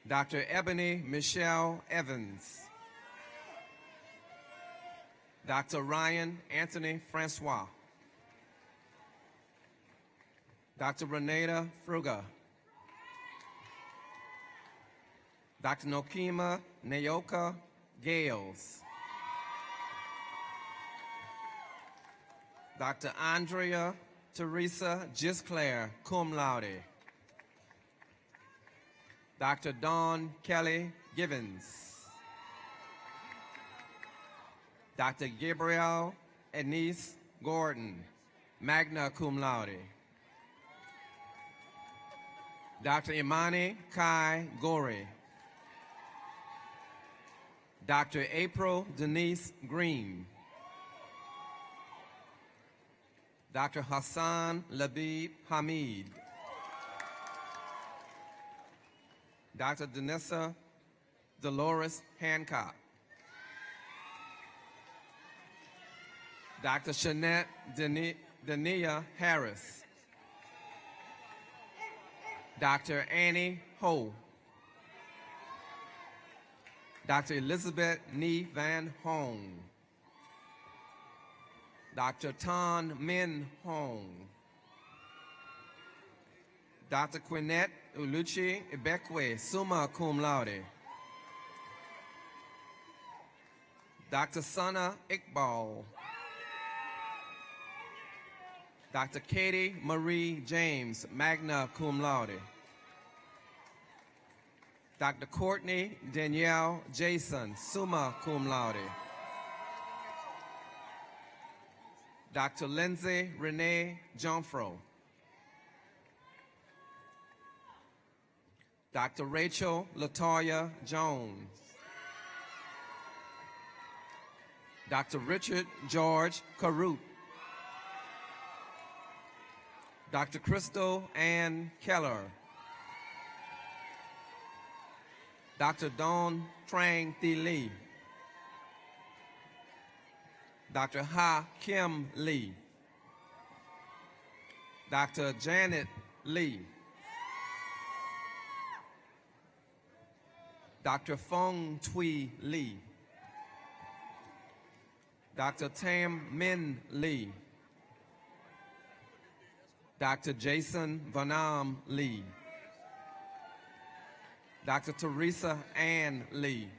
Dr. Ebony Michelle Evans. Dr. Ryan Anthony Francois. Dr. Renata Fruga. Dr. Nokima Nayoka Gales. Dr. Andrea Teresa Gisclair, cum laude. Dr. Dawn Kelly Givens. Dr. Gabrielle Anise Gordon, magna cum laude. Dr. Imani Kai Gori. Dr. April Denise Green. Dr. Hassan Labib Hamid. Dr. Danessa Dolores Hancock. Dr. Shanette Dania Harris. Dr. Annie Ho. Dr. Elizabeth Nee Van Hong. Dr. Tan Min Hong. Dr. Quinette Uluchi Ibekwe, summa cum laude. Dr. Sana Iqbal. Dr. Katie Marie James, magna cum laude. Dr. Courtney Danielle Jason, summa cum laude. Dr. Lindsay Renee Jonfro. Dr. Rachel Latoya Jones. Dr. Richard George Carute. Dr. Crystal Ann Keller. Dr. Dawn Trang Thi Lee. Dr. Ha Kim Lee. Dr. Janet Lee. Dr. Fong Tui Lee. Dr. Tam Min Lee. Dr. Jason Vanam Lee. Dr. Teresa Ann Lee.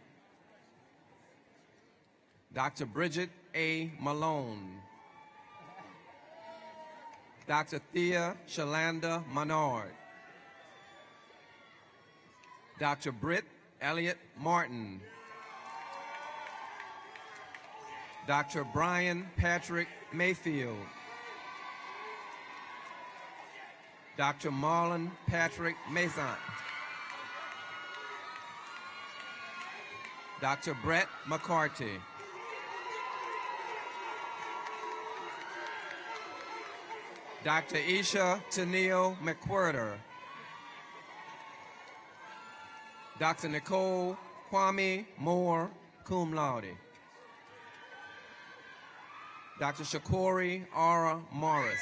Dr. Bridget A. Malone. Dr. Thea Shalanda Menard. Dr. Britt Elliott Martin. Dr. Brian Patrick Mayfield. Dr. Marlon Patrick Maison. Dr. Brett McCarthy. Dr. Isha Tennille McWhirter. Dr. Nicole Kwame Moore, cum laude. Dr. Shakori Ara Morris.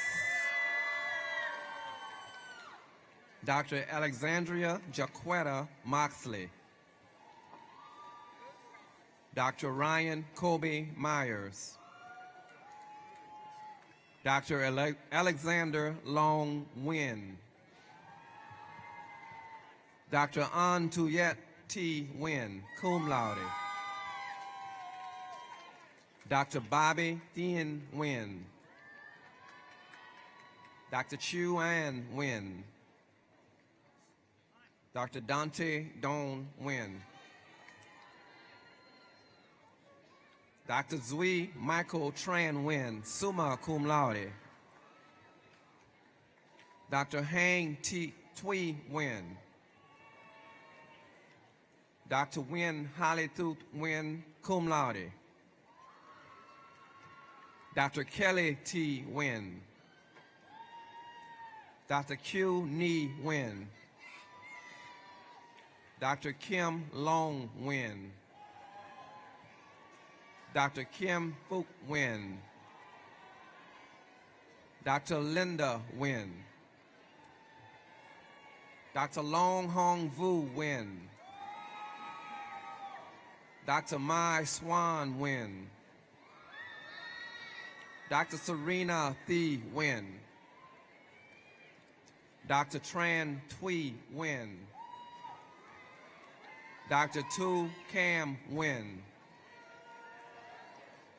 Dr. Alexandria Jaquetta Moxley. Dr. Ryan Kobe Myers. Dr. Alexander Long Nguyen. Dr. An Tuyet T. Nguyen, cum laude. Dr. Bobby Thien Nguyen. Dr. Chu An Nguyen. Dr. Dante Don Nguyen. Dr. Zui Michael Tran Nguyen, summa cum laude. Dr. Hang T. Tui Nguyen. Dr. Nguyen Halitut Nguyen, cum laude. Dr. Kelly T. Nguyen. Dr. Q. Ni Nguyen. Dr. Kim Long Nguyen. Dr. Kim Phuc Nguyen. Dr. Linda Nguyen. Dr. Long Hong Vu Nguyen. Dr. Mai Swan Nguyen. Dr. Serena Thi Nguyen. Dr. Tran Thuy Nguyen. Dr. Tu Cam Nguyen.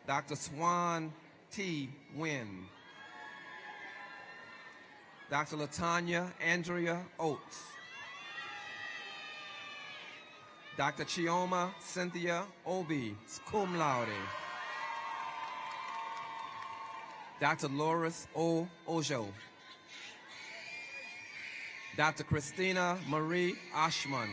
Dr. Swan T. Nguyen. Dr. Latanya Andrea Oates. Dr. Chioma Cynthia Obi, cum laude. Dr. Loris O. Ojo. Dr. Christina Marie Ashman.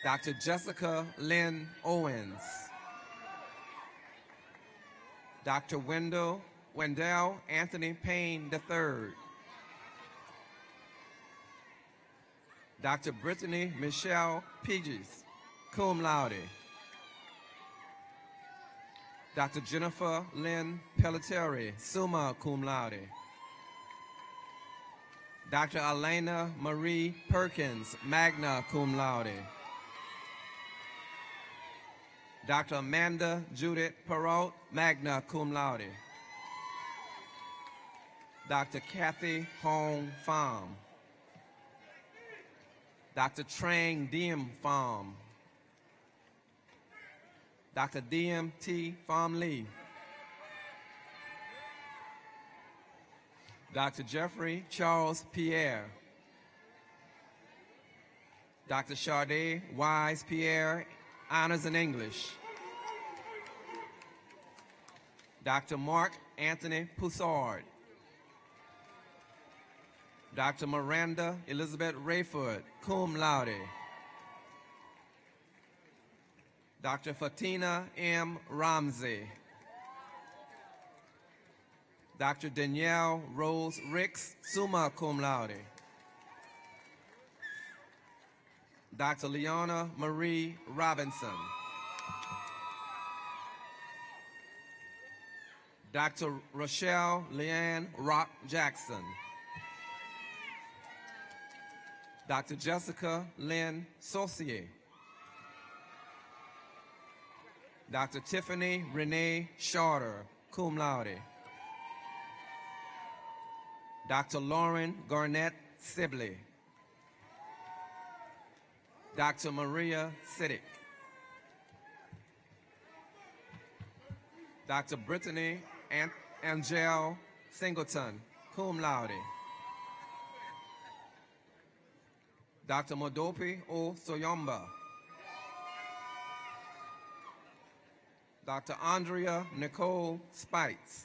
Dr. Jessica Lynn Owens. Dr. Wendell Anthony Payne III. Dr. Brittany Michelle Peages, cum laude. Dr. Jennifer Lynn Pelletieri, summa cum laude. Dr. Elena Marie Perkins, magna cum laude. Dr. Amanda Judith Perrault, magna cum laude. Dr. Kathy Hong Pham. Dr. Trang Diem Pham. Dr. Diem T. Pham Lee. Dr. Jeffrey Charles Pierre. Dr. Sade Wise Pierre, honors in English. Dr. Mark Anthony Poussard. Dr. Miranda Elizabeth Rayford, cum laude. Dr. Fatina M. Ramsey. Dr. Danielle Rose Ricks, summa cum laude. Dr. Leona Marie Robinson. Dr. Rochelle Leanne Rock Jackson. Dr. Jessica Lynn Saucier. Dr. Tiffany Renee Charter, cum laude. Dr. Lauren Garnett Sibley. Dr. Maria Siddick. Dr. Brittany Angel Singleton, cum laude. Dr. Modopi O. Soyomba, Dr. Andrea Nicole Spites,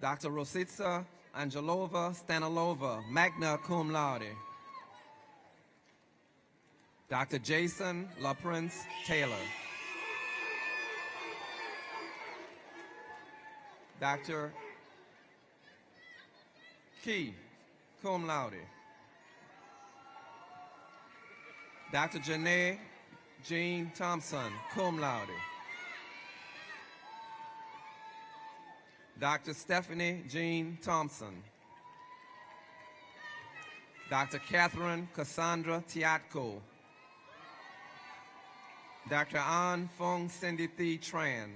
Dr. Rositsa Angelova Stanilova, magna cum laude, Dr. Jason LaPrince Taylor, Dr. Key, cum laude, Dr. Janae Jean Thompson, cum laude, Dr. Stephanie Jean Thompson, Dr. Catherine Cassandra Tiatko, Dr. An Fong Cindy Thi Tran,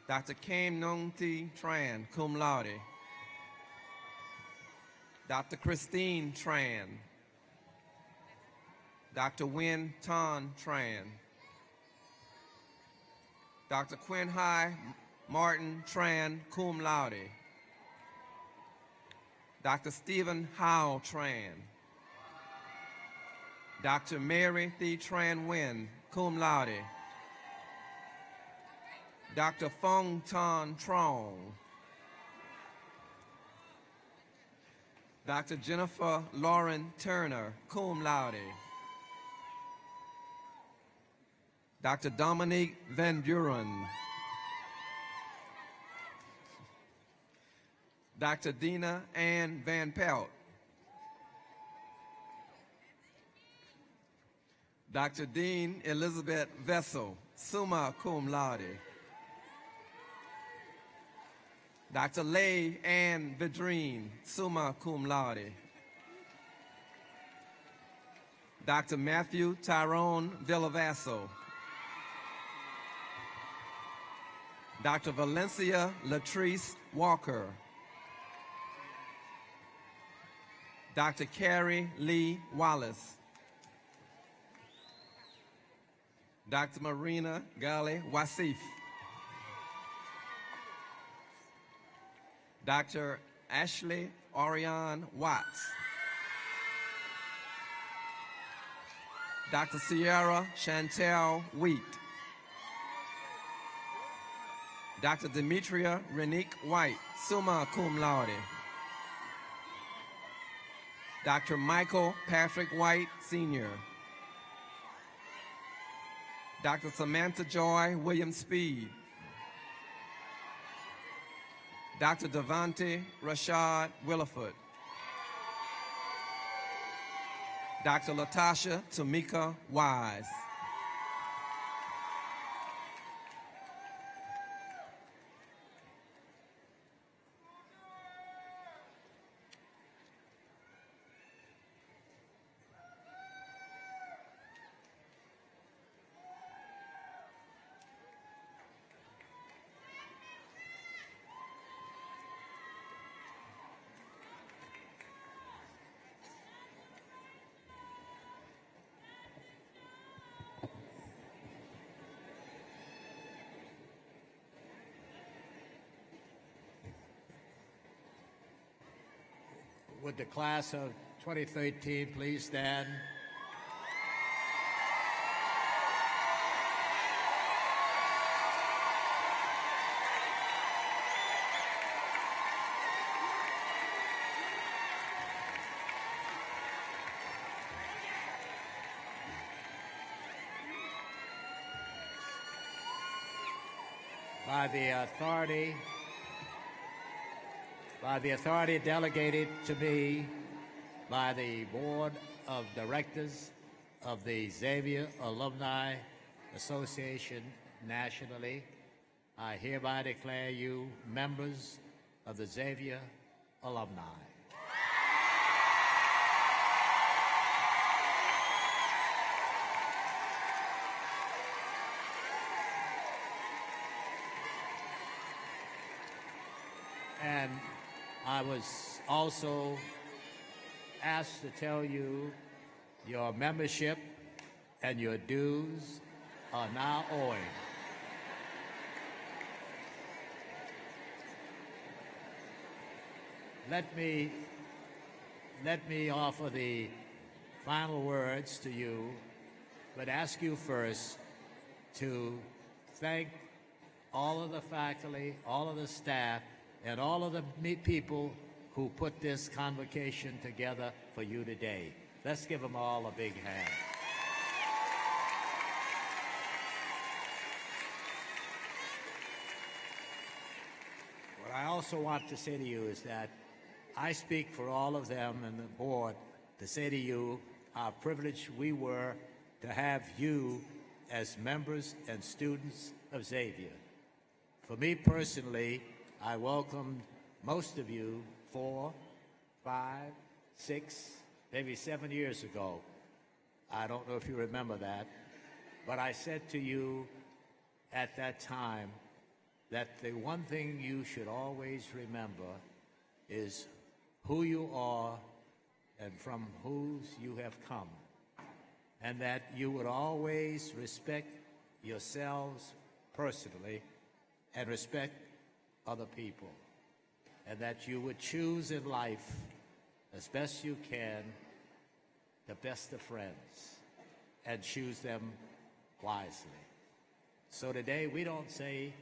Dr. Kim Nung Thi Tran, cum laude, Dr. Christine Tran, Dr. Win Ton Tran, Dr. Quinn Hai Martin Tran, cum laude, Dr. Stephen Howe Tran, Dr. Mary Thi Tran Nguyen, cum laude, Dr. Fong Ton Trong, Dr. Jennifer Lauren Turner, cum laude, Dr. Dominique Van Buren, Dr. Dina Ann Van Pelt, Dr. Dean Elizabeth Vessel, summa cum laude, Dr. Leigh Ann Vidrine, summa cum laude, Dr. Matthew Tyrone Villavasso, Dr. Valencia Latrice Walker, Dr. Carrie Lee Wallace, Dr. Marina Gali Wasif, Dr. Ashley Orion Watts, Dr. Sierra Chantel Wheat, Dr. Demetria Renique White, summa cum laude, Dr. Michael Patrick White, Sr., Dr. Samantha Joy Williams Speed, Dr. Devante Rashad Williford, Dr. Latasha Tamika Wise, Would the class of 2013 please stand? By the authority delegated to me by the Board of Directors of the Xavier Alumni Association nationally, I hereby declare you members of the Xavier Alumni. And I was also asked to tell you your membership and your dues are now owing. let me offer the final words to you, but ask you first to thank all of the faculty, all of the staff, and all of the people who put this convocation together for you today. Let's give them all a big hand. What I also want to say to you is that I speak for all of them and the board to say to you how privileged we were to have you as members and students of Xavier. For me personally, I welcomed most of you 4, 5, 6, maybe 7 years ago. I don't know if you remember that, but I said to you at that time that the one thing you should always remember is who you are and from whose you have come, and that you would always respect yourselves personally and respect other people, and that you would choose in life as best you can the best of friends and choose them wisely. So today we don't say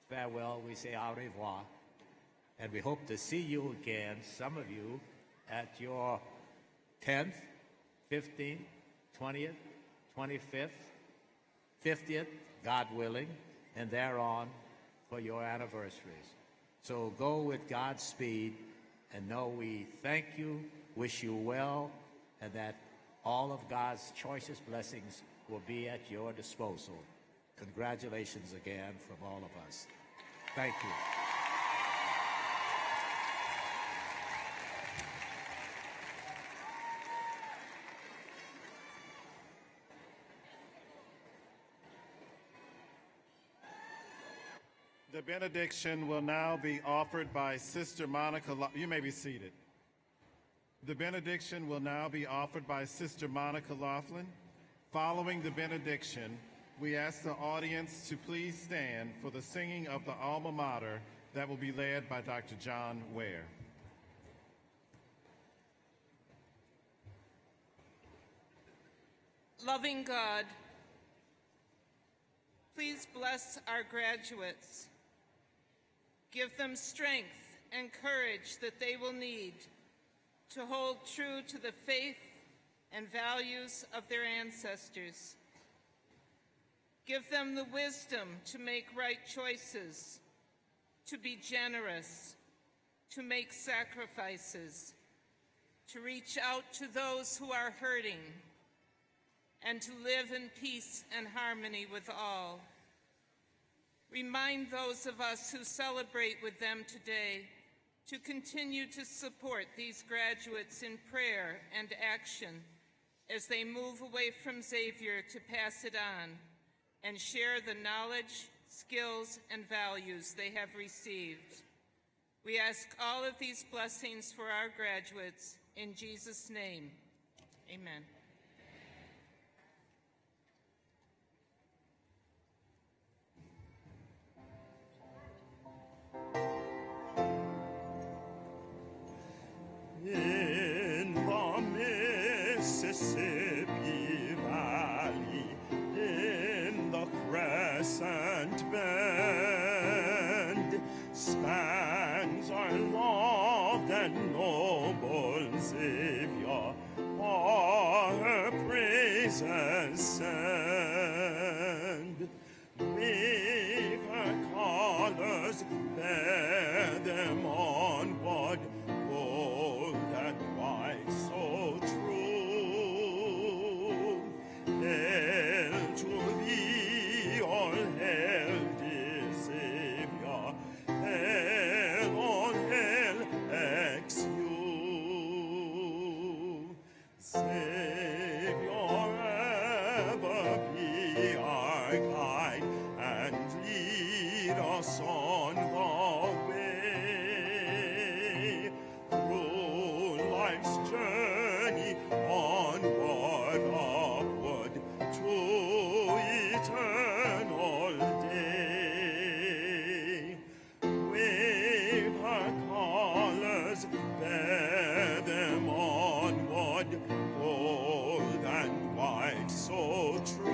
farewell, we say au revoir, and we hope to see you again, some of you, at your 10th, 15th, 20th, 25th, 50th, God willing, and thereon for your anniversaries. So go with God's speed, and know we thank you, wish you well, and that all of God's choicest blessings will be at your disposal. Congratulations again from all of us. Thank you. The benediction will now be offered by Sister Monica. You may be seated. The benediction will now be offered by Sister Monica Laughlin. Following the benediction, we ask the audience to please stand for the singing of the alma mater that will be led by Dr. John Ware. Loving God, please bless our graduates. Give them strength and courage that they will need to hold true to the faith and values of their ancestors. Give them the wisdom to make right choices, to be generous, to make sacrifices, to reach out to those who are hurting, and to live in peace and harmony with all. Remind those of us who celebrate with them today to continue to support these graduates in prayer and action as they move away from Xavier to pass it on and share the knowledge, skills, and values they have received. We ask all of these blessings for our graduates in Jesus' name. Amen. In the Mississippi Valley, in the crescent bend, stands our loved and noble Savior, for her praises send. Wave her colors, bear them onward, gold and white so true. Hail to thee, all hail, dear Savior, hail, all hail, ex-you. Savior, ever be our guide and lead us on the way. bear them onward, gold and white so true.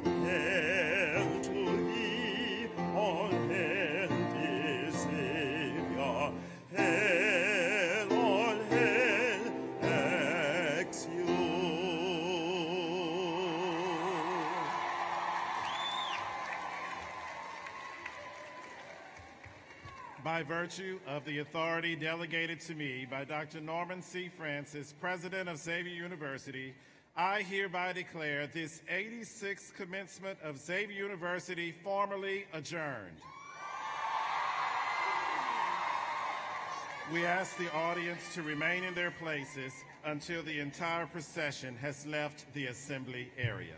Hail to thee, all hail, dear Savior. Hail, all hail, ex you. By virtue of the authority delegated to me by Dr. Norman C. Francis, President of Xavier University, I hereby declare this 86th commencement of Xavier University formally adjourned. We ask the audience to remain in their places until the entire procession has left the assembly area.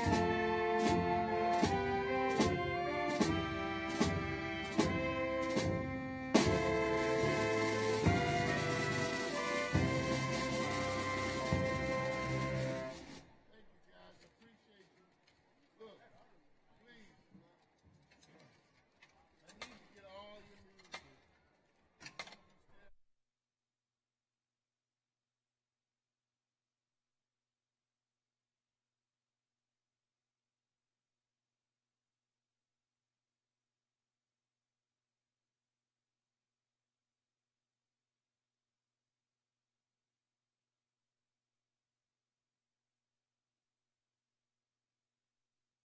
Thank you.